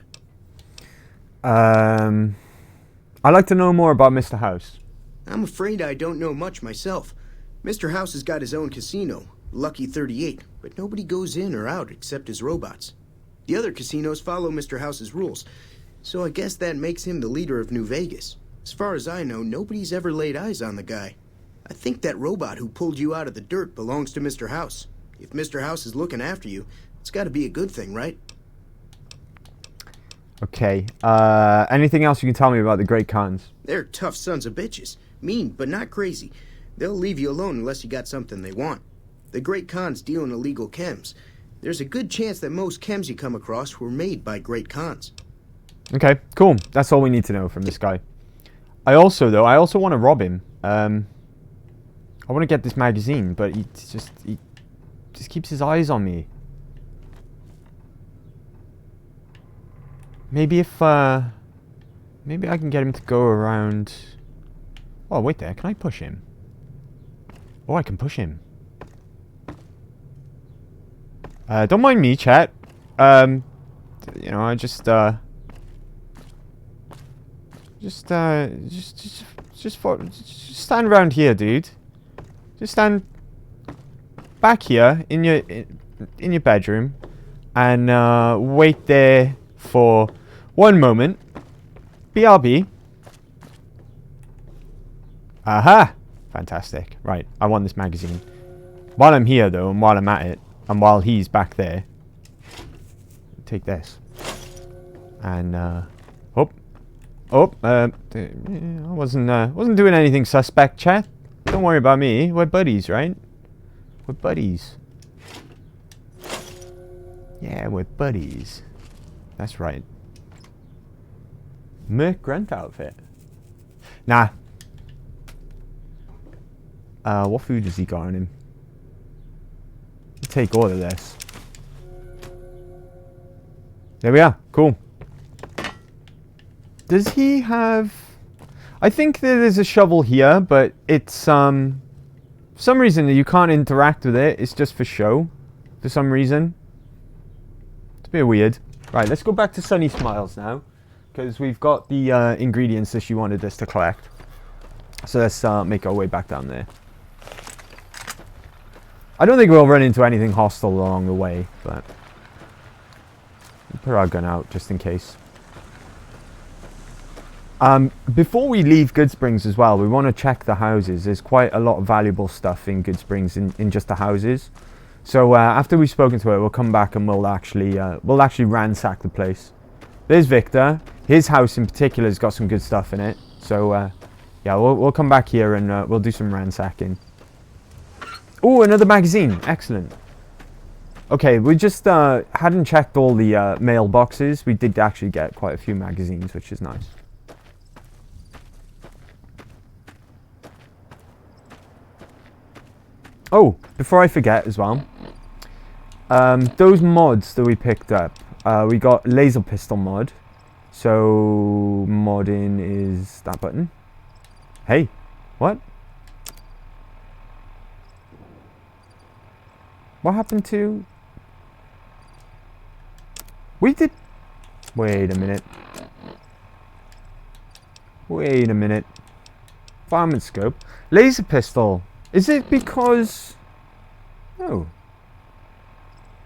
I'd like to know more about Mr. House. I'm afraid I don't know much myself. Mr. House has got his own casino, Lucky 38, but nobody goes in or out except his robots. The other casinos follow Mr. House's rules, so I guess that makes him the leader of New Vegas. As far as I know, nobody's ever laid eyes on the guy. I think that robot who pulled you out of the dirt belongs to Mr. House. If Mr. House is looking after you, it's got to be a good thing, right? Okay. Anything else you can tell me about the Great Khans? They're tough sons of bitches. Mean, but not crazy. They'll leave you alone unless you got something they want. The Great Khans deal in illegal chems. There's a good chance that most chems you come across were made by Great Khans. Okay, cool. That's all we need to know from this guy. I also want to rob him. I want to get this magazine, but he just keeps his eyes on me. Maybe if maybe I can get him to go around. Oh, wait there. Can I push him? Oh, I can push him. Don't mind me, chat. You know, I just stand around here, dude. Just stand back here in your bedroom and wait there for 1 moment. BRB. Aha! Fantastic. Right, I want this magazine. While I'm here, though, and while I'm at it, and while he's back there, take this. And, I wasn't doing anything suspect, chat. Don't worry about me. We're buddies, right? We're buddies. Yeah, we're buddies. That's right. Merc Grunt outfit. Nah. What food has he got on him? I'll take all of this. There we are. Cool. Does he have... I think there's a shovel here, but it's, for some reason you can't interact with it. It's just for show. For some reason. It's a bit weird. Right, let's go back to Sunny Smiles now. Because we've got the ingredients that she wanted us to collect. So let's make our way back down there. I don't think we'll run into anything hostile along the way, but... we'll put our gun out just in case. Before we leave Goodsprings as well, we want to check the houses. There's quite a lot of valuable stuff in Goodsprings in just the houses. So after we've spoken to her, we'll come back and we'll actually ransack the place. There's Victor. His house in particular has got some good stuff in it. So yeah, we'll come back here and we'll do some ransacking. Oh, another magazine. Excellent. Okay, we just hadn't checked all the mailboxes. We did actually get quite a few magazines, which is nice. Oh, before I forget as well, those mods that we picked up, we got laser pistol mod. So modding is that button. Hey, what? What happened to... we did... wait a minute. Wait a minute. Varmint scope. Laser pistol. Is it because... oh,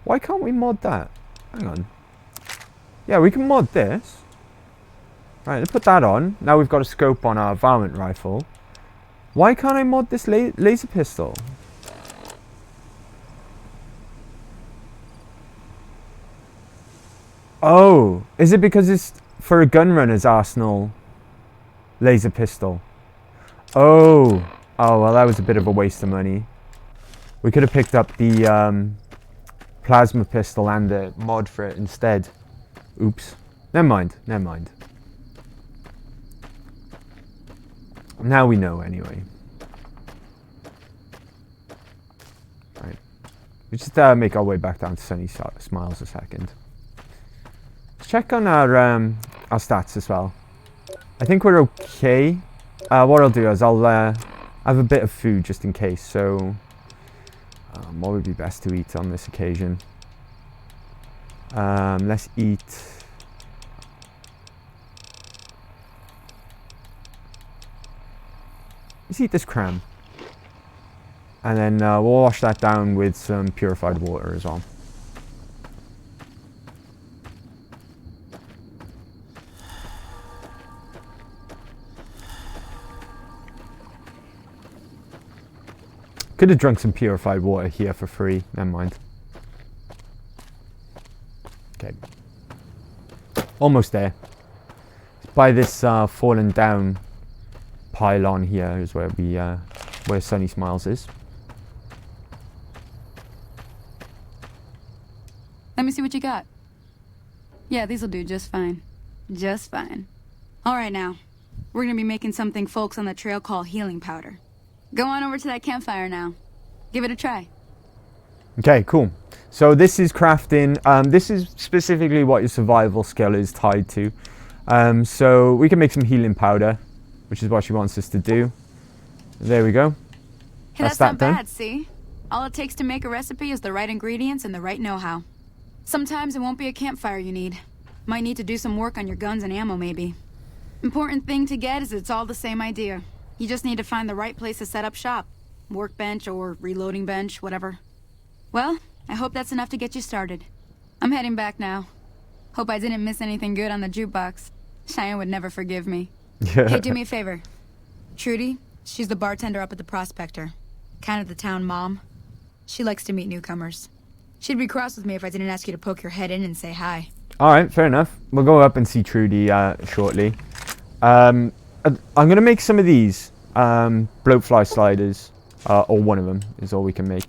Why can't we mod that? Hang on. Yeah, we can mod this. Right, let's put that on. Now we've got a scope on our varmint rifle. Why can't I mod this laser pistol? Oh, is it because it's for a gunrunner's arsenal laser pistol? Oh, well, that was a bit of a waste of money. We could have picked up the plasma pistol and the mod for it instead. Oops. Never mind. Now we know anyway. Right. We just make our way back down to Sunny Smiles a second. Let's check on our stats as well. I think we're okay. What I'll do is I'll have a bit of food just in case. So, what would be best to eat on this occasion? Let's eat. Let's eat this cram. And then we'll wash that down with some purified water as well. Could have drunk some purified water here for free. Never mind. Okay. Almost there. By this fallen down pylon here is where we where Sunny Smiles is. Let me see what you got. Yeah, these'll do just fine. Just fine. All right, now. We're gonna be making something folks on the trail call healing powder. Go on over to that campfire now. Give it a try. Okay, cool. So this is crafting. This is specifically what your survival skill is tied to. So we can make some healing powder, which is what she wants us to do. There we go. Hey, that's not bad, see? All it takes to make a recipe is the right ingredients and the right know-how. Sometimes it won't be a campfire you need. Might need to do some work on your guns and ammo, maybe. Important thing to get is it's all the same idea. You just need to find the right place to set up shop. Workbench or reloading bench, whatever. Well, I hope that's enough to get you started. I'm heading back now. Hope I didn't miss anything good on the jukebox. Cheyenne would never forgive me. Hey, do me a favor. Trudy, she's the bartender up at the Prospector. Kind of the town mom. She likes to meet newcomers. She'd be cross with me if I didn't ask you to poke your head in and say hi. Alright, fair enough. We'll go up and see Trudy shortly. I'm going to make some of these bloat fly sliders. Or one of them is all we can make.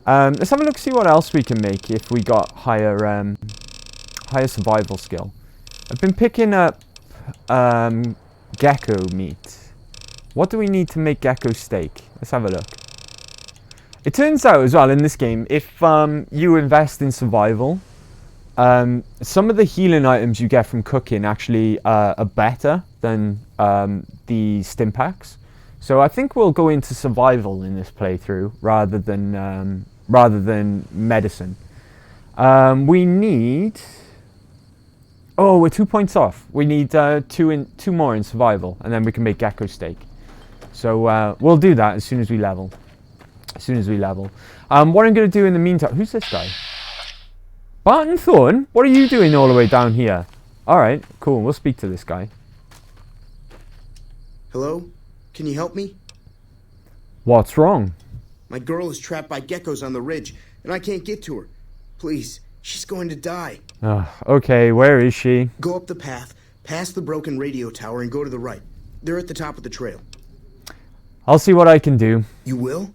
Let's have a look, see what else we can make if we got higher survival skill. I've been picking up gecko meat. What do we need to make gecko steak? Let's have a look. It turns out as well in this game, if you invest in survival, some of the healing items you get from cooking actually are better than the stim packs. So I think we'll go into survival in this playthrough rather than medicine. We need. Oh, we're 2 points off. We need two more in survival, and then we can make gecko steak. So we'll do that as soon as we level. What I'm going to do in the meantime. Who's this guy? Barton Thorne? What are you doing all the way down here? All right, cool. We'll speak to this guy. Hello? Can you help me? What's wrong? My girl is trapped by geckos on the ridge, and I can't get to her. Please, she's going to die. Okay, where is she? Go up the path, past the broken radio tower, and go to the right. They're at the top of the trail. I'll see what I can do. You will?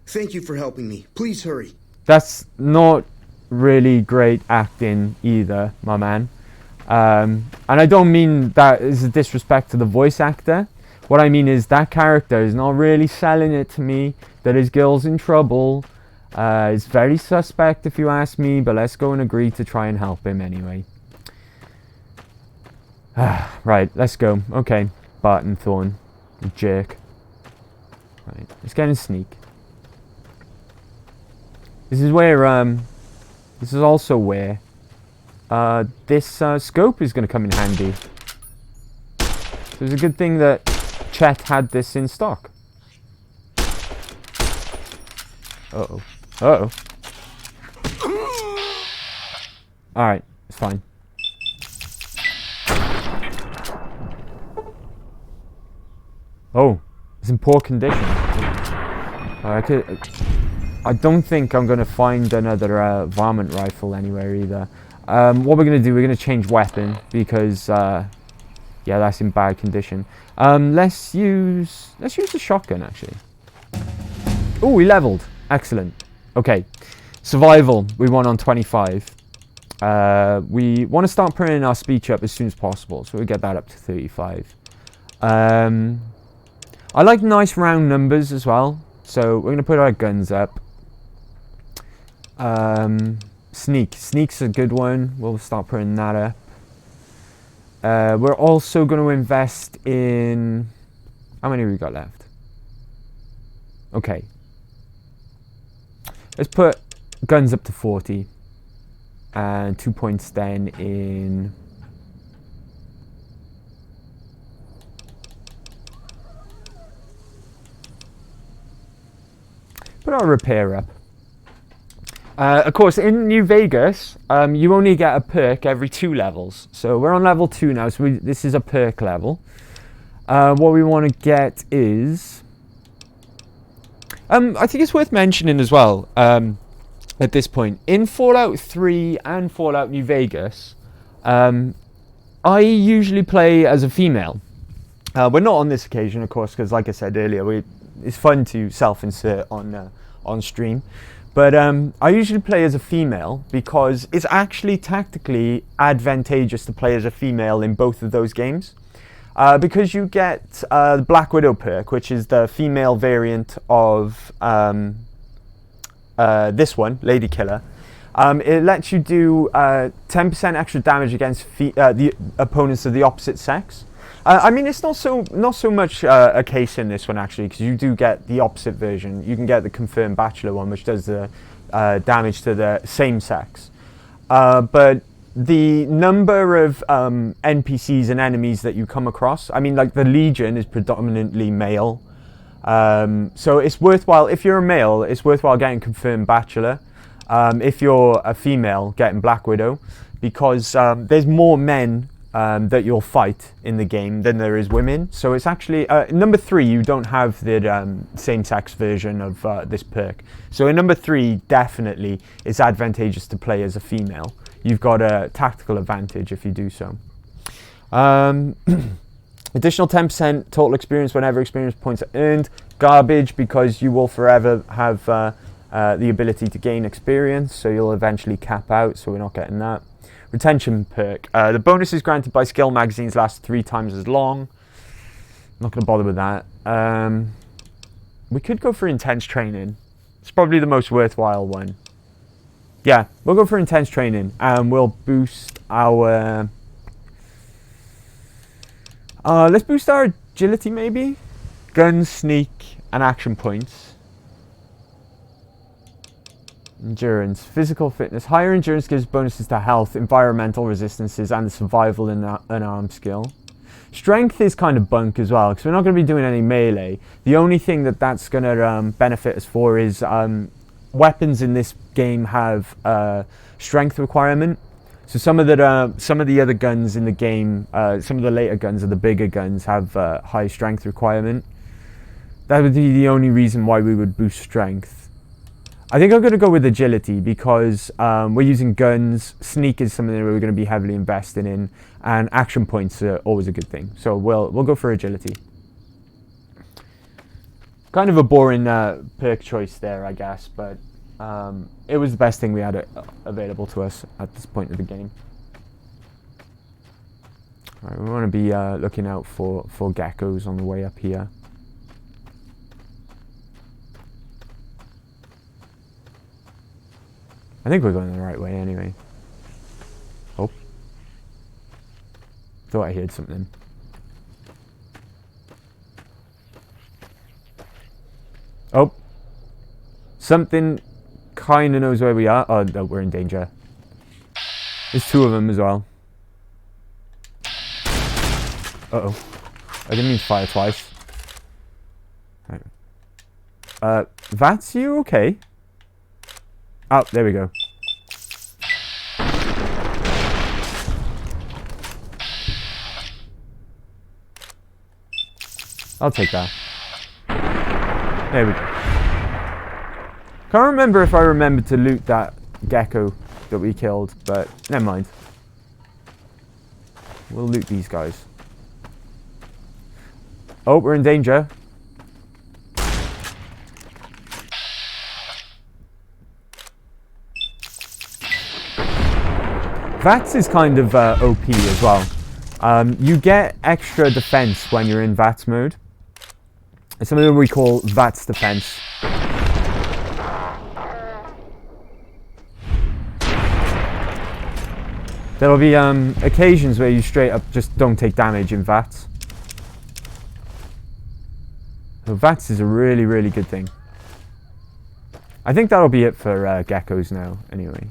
Thank you for helping me. Please hurry. That's not really great acting either, my man. And I don't mean that as a disrespect to the voice actor. What I mean is that character is not really selling it to me that his girl's in trouble. It's very suspect if you ask me, but let's go and agree to try and help him anyway. Right, let's go. Okay, Barton Thorne, you jerk. Right, let's get in sneak. This is where, this is also where this scope is going to come in handy. So it's a good thing that Chet had this in stock. Uh-oh. Uh-oh. Alright, it's fine. Oh, it's in poor condition. I don't think I'm going to find another varmint rifle anywhere either. What we're going to do, we're going to change weapon because, yeah, that's in bad condition. Let's use the shotgun actually. Oh, we leveled. Excellent. Okay, survival. We won on 25. We want to start putting our speech up as soon as possible, so we'll get that up to 35. I like nice round numbers as well, so we're going to put our guns up. Sneak's a good one. We'll start putting that up. We're also going to invest in... How many have we got left? Okay. Let's put guns up to 40. And 2 points then in... Put our repair up. Of course, in New Vegas, you only get a perk every 2 levels. So we're on level 2 now, so this is a perk level. What we want to get is... I think it's worth mentioning as well, at this point. In Fallout 3 and Fallout New Vegas, I usually play as a female. We're not on this occasion, of course, because like I said earlier, it's fun to self-insert on stream. But I usually play as a female because it's actually tactically advantageous to play as a female in both of those games. Because you get the Black Widow perk, which is the female variant of this one, Lady Killer. It lets you do 10% extra damage against the opponents of the opposite sex. I mean, it's not so much a case in this one actually, because you do get the opposite version. You can get the confirmed bachelor one, which does the damage to the same sex. But the number of NPCs and enemies that you come across, I mean, like the Legion is predominantly male. So it's worthwhile, if you're a male, it's worthwhile getting confirmed bachelor. If you're a female, getting Black Widow, because there's more men that you'll fight in the game than there is women. So it's actually number 3, you don't have the same-sex version of this perk. So in number 3, definitely it's advantageous to play as a female. You've got a tactical advantage if you do so. Additional 10% total experience whenever experience points are earned. Garbage, because you will forever have the ability to gain experience, so you'll eventually cap out, so we're not getting that. Retention perk. The bonuses granted by skill magazines last 3 times as long. Not going to bother with that. We could go for intense training. It's probably the most worthwhile one. Yeah, we'll go for intense training, and we'll boost our... let's boost our agility maybe? Gun, sneak, and action points. Endurance, physical fitness. Higher endurance gives bonuses to health, environmental resistances, and the survival and unarmed skill. Strength is kind of bunk as well, because we're not going to be doing any melee. The only thing that's going to benefit us for is weapons in this game have strength requirement. So some of the other guns in the game, some of the later guns or the bigger guns have high strength requirement. That would be the only reason why we would boost strength. I think I'm going to go with agility because we're using guns. Sneak is something that we're going to be heavily invested in, and action points are always a good thing. So we'll go for agility. Kind of a boring perk choice there, I guess, but it was the best thing we had available to us at this point of the game. All right, we want to be looking out for geckos on the way up here. I think we're going the right way anyway. Oh. Thought I heard something. Oh. Something kind of knows where we are. Oh, no, we're in danger. There's 2 of them as well. Uh-oh. I didn't mean to fire twice. Right. That's you? Okay. Oh, there we go. I'll take that. There we go. Can't remember if I remembered to loot that gecko that we killed, but never mind. We'll loot these guys. Oh, we're in danger. VATS is kind of OP as well. You get extra defense when you're in VATS mode. It's something we call VATS defense. There'll be occasions where you straight up just don't take damage in VATS. So VATS is a really, really good thing. I think that'll be it for geckos now, anyway.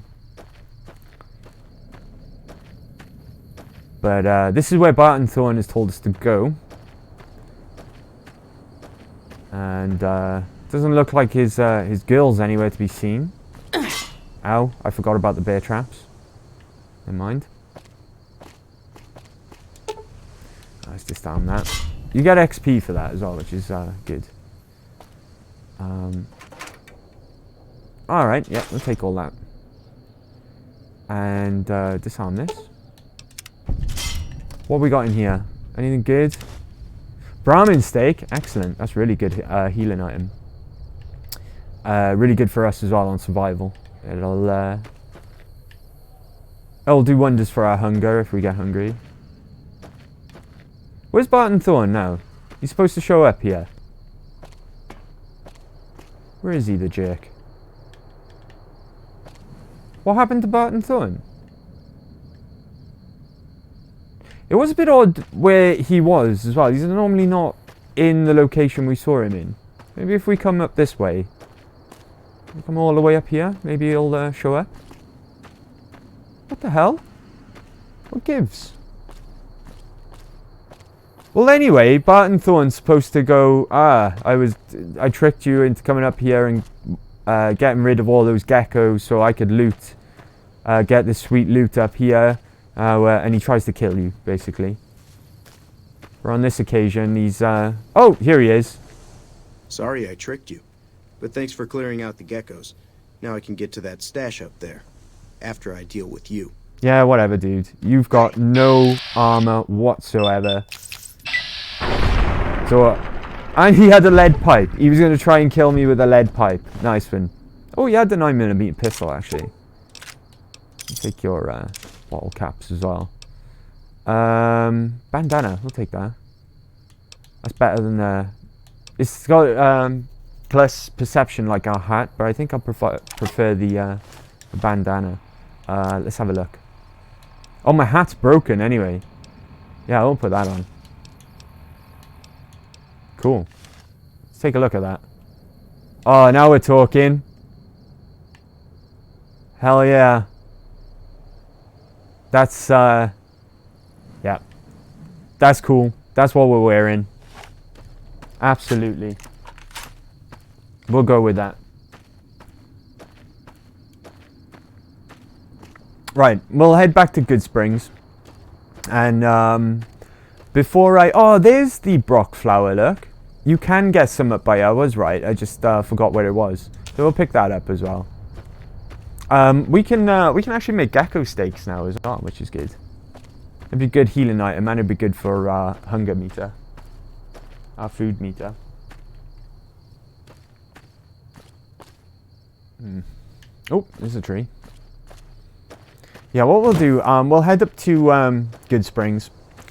But this is where Barton Thorne has told us to go. And doesn't look like his girl's anywhere to be seen. Ow, I forgot about the bear traps. Never mind. Let's disarm that. You get XP for that as well, which is good. Alright, yeah, we'll take all that. And disarm this. What we got in here? Anything good? Brahmin steak, excellent. That's really good healing item. Really good for us as well on survival. It'll do wonders for our hunger if we get hungry. Where's Barton Thorne now? He's supposed to show up here. Where is he, the jerk? What happened to Barton Thorne? It was a bit odd where he was as well. He's normally not in the location we saw him in. Maybe if we come up this way. We come all the way up here. Maybe he'll show up. What the hell? What gives? Well, anyway, Barton Thorne's supposed to go, I tricked you into coming up here and getting rid of all those geckos so I could loot, get this sweet loot up here. And he tries to kill you, basically. But on this occasion, he's, oh, here he is. Sorry I tricked you, but thanks for clearing out the geckos. Now I can get to that stash up there, after I deal with you. Yeah, whatever, dude. You've got no armor whatsoever. So, and he had a lead pipe. He was going to try and kill me with a lead pipe. Nice one. Oh, he had the 9mm pistol, actually. Take your, bottle caps as well. Bandana, we'll take that. That's better than it's got plus perception like our hat, but I think I prefer the bandana. Let's have a look. Oh, my hat's broken anyway. Yeah, I'll put that on. Cool. Let's take a look at that. Oh, now we're talking. Hell yeah. That's, yeah. That's cool. That's what we're wearing. Absolutely. We'll go with that. Right, we'll head back to Goodsprings. And, before oh, there's the Brock flower, look. You can get some up by, I was right. I just, forgot where it was. So we'll pick that up as well. We can actually make gecko steaks now as well, which is good. It'd be a good healing item, and it'd be good for our hunger meter, our food meter. Oh, there's a tree. Yeah, what we'll do, we'll head up to Goodsprings.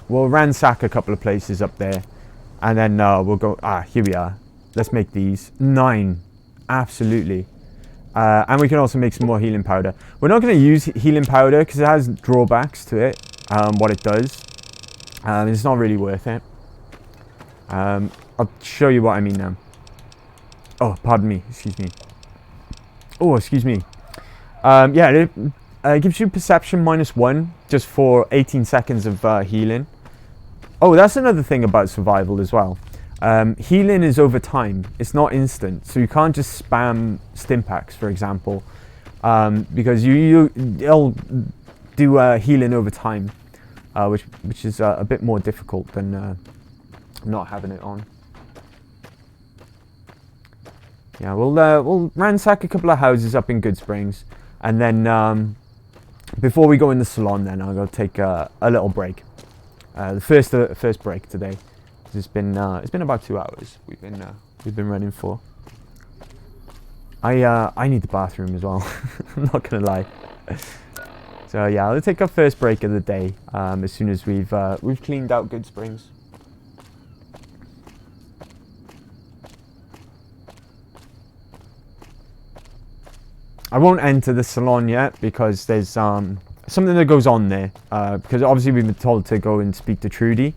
We'll ransack a couple of places up there, and then we'll go. Here we are. Let's make these 9. Absolutely. And we can also make some more healing powder. We're not going to use healing powder because it has drawbacks to it, what it does. It's not really worth it. I'll show you what I mean now. Oh, pardon me. Excuse me. Oh, excuse me. Yeah, it gives you perception -1 just for 18 seconds of healing. Oh, that's another thing about survival as well. Healing is over time. It's not instant, so you can't just spam stimpaks, for example, because it'll do healing over time, which is a bit more difficult than not having it on. Yeah, we'll ransack a couple of houses up in Good Springs, and then before we go in the salon, then I'll go take a little break. The first break today. It's been about 2 hours. We've been running for. I need the bathroom as well. I'm not gonna lie. So yeah, I'll take our first break of the day as soon as we've cleaned out Good Springs. I won't enter the salon yet because there's something that goes on there. Because obviously we've been told to go and speak to Trudy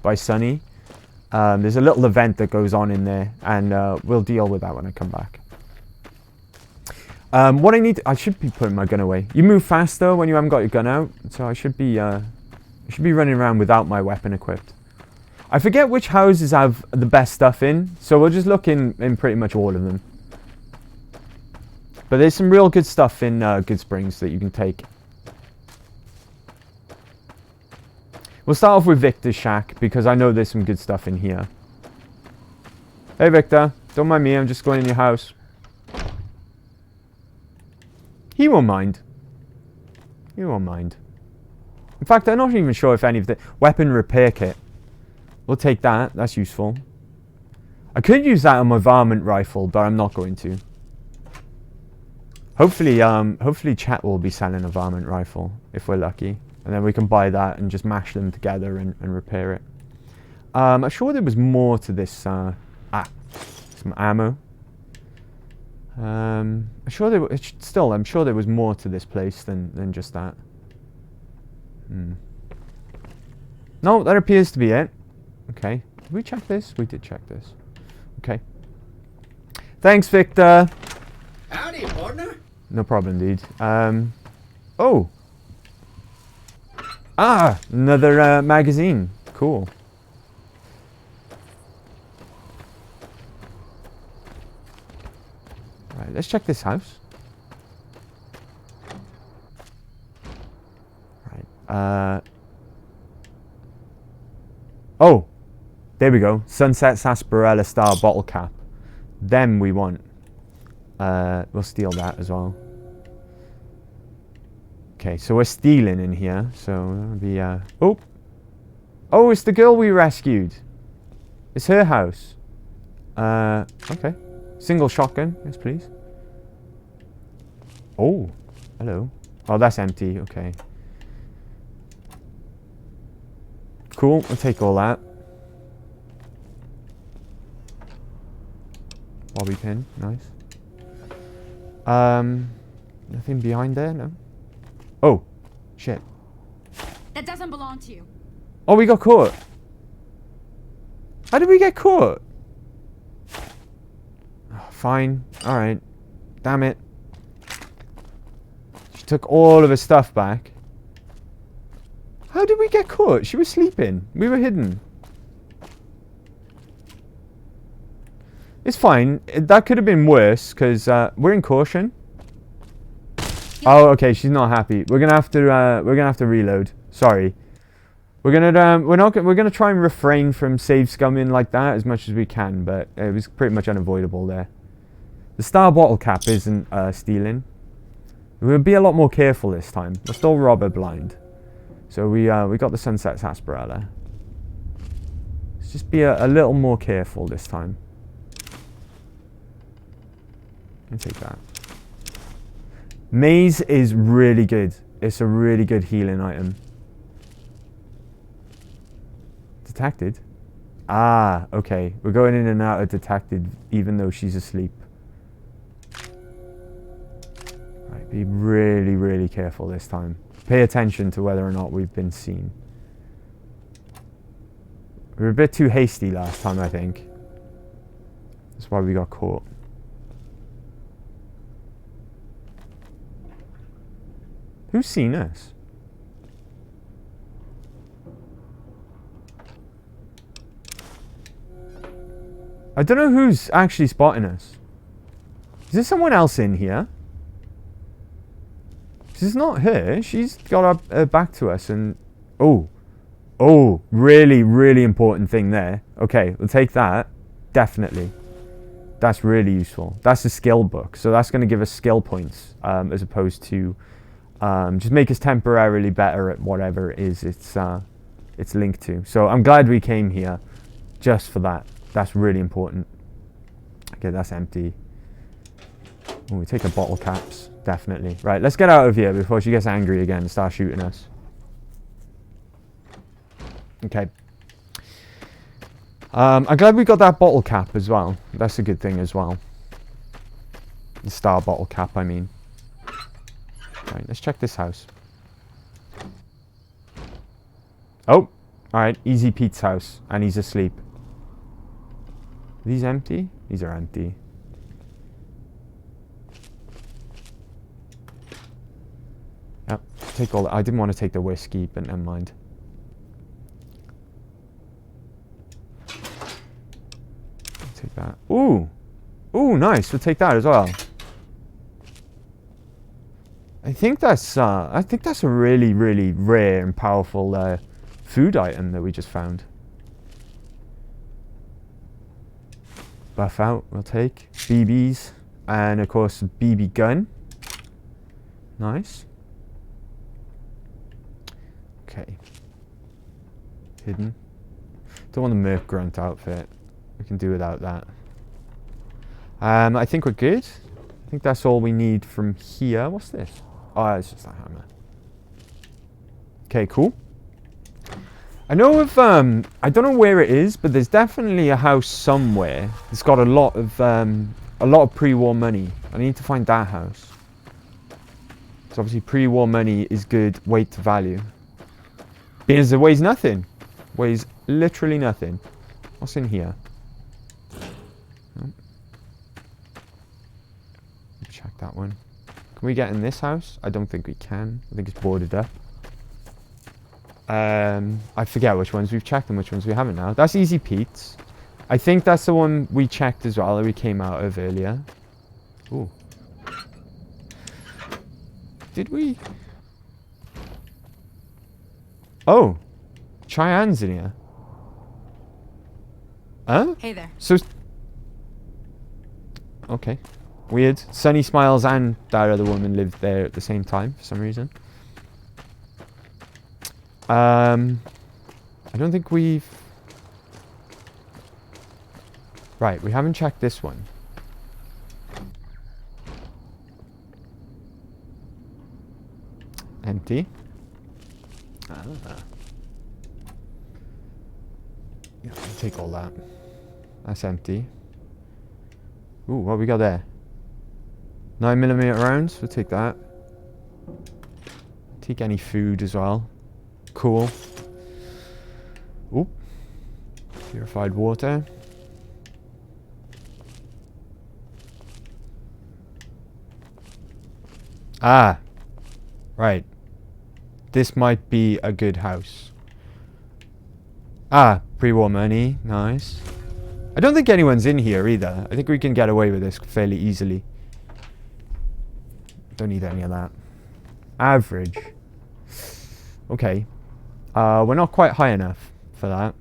by Sunny. There's a little event that goes on in there, and we'll deal with that when I come back. What I should be putting my gun away. You move faster when you haven't got your gun out, so I should be running around without my weapon equipped. I forget which houses have the best stuff in, so we'll just look in pretty much all of them. But there's some real good stuff in Good Springs that you can take. We'll start off with Victor's shack, because I know there's some good stuff in here. Hey Victor, don't mind me, I'm just going in your house. He won't mind. He won't mind. In fact, I'm not even sure if any of the weapon repair kit. We'll take that, that's useful. I could use that on my varmint rifle, but I'm not going to. Hopefully chat will be selling a varmint rifle, if we're lucky. And then we can buy that and just mash them together and repair it. I'm sure there was more to this, some ammo. I'm sure there was more to this place than just that. No, that appears to be it. Okay. Did we check this? We did check this. Okay. Thanks, Victor. Howdy, partner. No problem, dude. Oh. Ah, another magazine. Cool. Right, let's check this house. Right. Oh, there we go. Sunset Sarsaparilla style bottle cap. Them we want. We'll steal that as well. Okay, so we're stealing in here. So that'll be oh, it's the girl we rescued. It's her house. Okay. Single shotgun, yes please. Oh, hello. Oh, that's empty. Okay. Cool. I'll take all that. Bobby pin, nice. Nothing behind there, no. Oh, shit. That doesn't belong to you. Oh, we got caught. How did we get caught? Oh, fine. Alright. Damn it. She took all of her stuff back. How did we get caught? She was sleeping. We were hidden. It's fine. That could have been worse, because we're in caution. Oh, okay. She's not happy. We're gonna have to reload. Sorry. We're gonna try and refrain from save scumming like that as much as we can, but it was pretty much unavoidable there. The star bottle cap isn't stealing. We'll be a lot more careful this time. We're still robber blind, so we got the Sunset Sarsaparilla. Let's just be a little more careful this time. I'll take that. Maze is really good. It's a really good healing item. Detected? Ah, okay. We're going in and out of detected even though she's asleep. Right, be really, really careful this time. Pay attention to whether or not we've been seen. We were a bit too hasty last time, I think. That's why we got caught. Who's seen us? I don't know who's actually spotting us. Is there someone else in here? This is not her. She's got her back to us and... Oh. Oh, really, really important thing there. Okay, we'll take that. Definitely. That's really useful. That's a skill book, so that's going to give us skill points as opposed to just make us temporarily better at whatever it is it's linked to. So I'm glad we came here just for that. That's really important. Okay, that's empty. Oh, we take the bottle caps, definitely. Right, let's get out of here before she gets angry again and starts shooting us. Okay. I'm glad we got that bottle cap as well. That's a good thing as well. The star bottle cap, I mean. Right, let's check this house. Oh, alright, Easy Pete's house, and he's asleep. Are these empty? These are empty. Yep, take all. I didn't want to take the whiskey, but never mind. Take that. Ooh, ooh, nice. We'll take that as well. I think that's a really, really rare and powerful food item that we just found. Buff out, we'll take. BBs, and of course, BB gun. Nice. Okay. Hidden. Don't want the Merc Grunt outfit. We can do without that. I think we're good. I think that's all we need from here. What's this? Oh, it's just a hammer. Okay, cool. I know of, I don't know where it is, but there's definitely a house somewhere that's got a lot of pre-war money. I need to find that house. So obviously pre-war money is good weight to value. Because it weighs nothing. Weighs literally nothing. What's in here? Oh. Check that one. Can we get in this house? I don't think we can. I think it's boarded up. I forget which ones we've checked and which ones we haven't now. That's Easy Pete's. I think that's the one we checked as well that we came out of earlier. Ooh. Did we? Oh. Cheyenne's in here. Huh? Hey there. So... Okay. Weird. Sunny Smiles and that other woman lived there at the same time for some reason. I don't think we've... Right, we haven't checked this one. Empty. Ah. Yeah, I'll take all that. That's empty. Ooh, what we got there? 9mm rounds, we'll take that. Take any food as well. Cool. Oop. Purified water. Ah. Right. This might be a good house. Ah, pre-war money. Nice. I don't think anyone's in here either. I think we can get away with this fairly easily. Don't need any of that. Average. Okay. We're not quite high enough for that.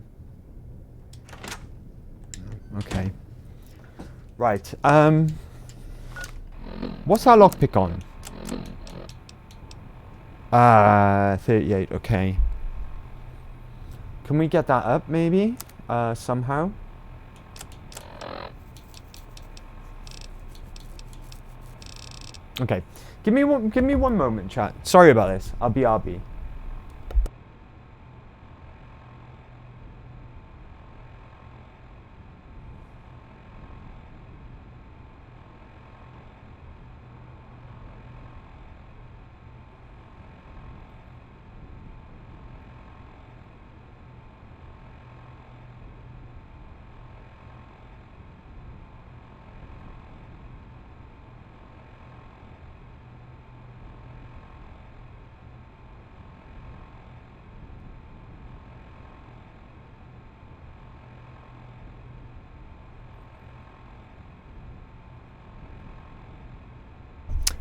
Okay. Right. What's our lockpick on? 38. Okay. Can we get that up maybe? Somehow? Okay. Give me one moment, chat. Sorry about this. I'll be RB.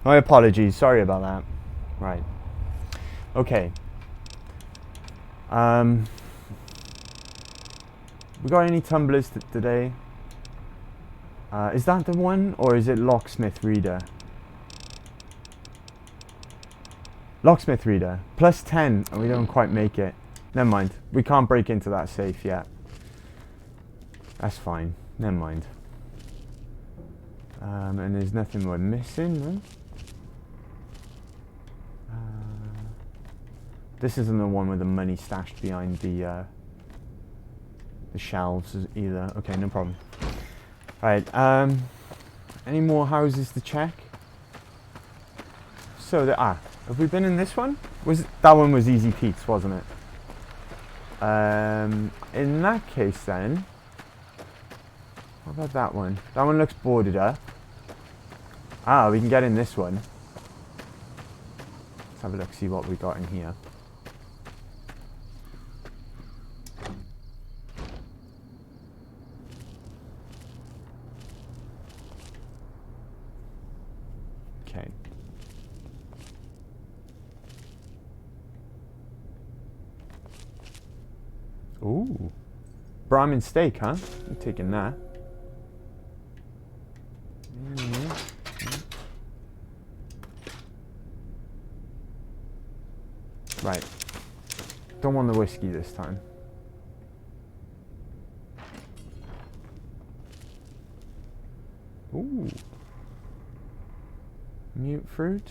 My apologies, sorry about that. Right. Okay. We got any tumblers today? Is that the one, or is it Locksmith Reader? Locksmith Reader. Plus 10, and we don't quite make it. Never mind. We can't break into that safe yet. That's fine. Never mind. And there's nothing we're missing, no? This isn't the one with the money stashed behind the shelves either. Okay, no problem. Right, any more houses to check? So, have we been in this one? That one was Easy Pete's, wasn't it? In that case then, what about that one? That one looks boarded up. We can get in this one. Let's have a look, see what we got in here. Okay. Ooh. Brahmin steak, huh? I'm taking that. Right. Don't want the whiskey this time. Ooh. Mute fruit?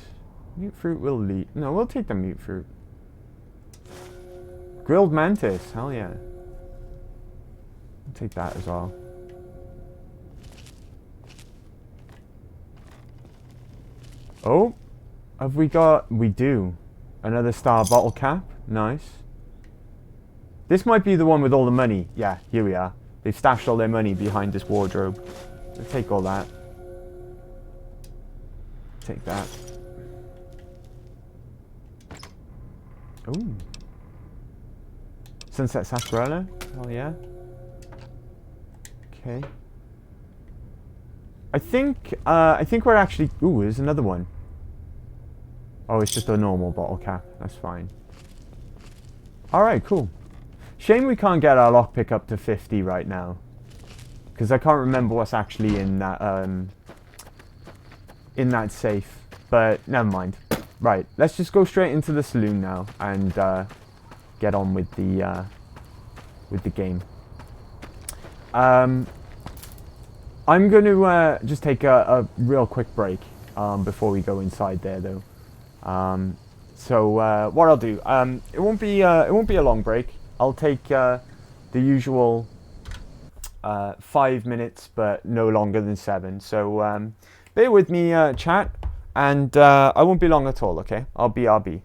Mute fruit will lead. No, we'll take the mute fruit. Grilled mantis. Hell yeah. I'll take that as well. Oh. Have we got... We do. Another star bottle cap. Nice. This might be the one with all the money. Yeah, here we are. They've stashed all their money behind this wardrobe. We'll take all that. Take that. Ooh. Sunset Sarsaparilla. Oh yeah. Okay. I think we're actually... Ooh, there's another one. Oh, it's just a normal bottle cap. That's fine. Alright, cool. Shame we can't get our lockpick up to 50 right now. Because I can't remember what's actually in that safe. But never mind. Right, let's just go straight into the saloon now and get on with the game. I'm going to just take a real quick break before we go inside there, though. So what I'll do, it won't be a long break. I'll take the usual 5 minutes, but no longer than 7. So bear with me, chat, and I won't be long at all. Okay, I'll be.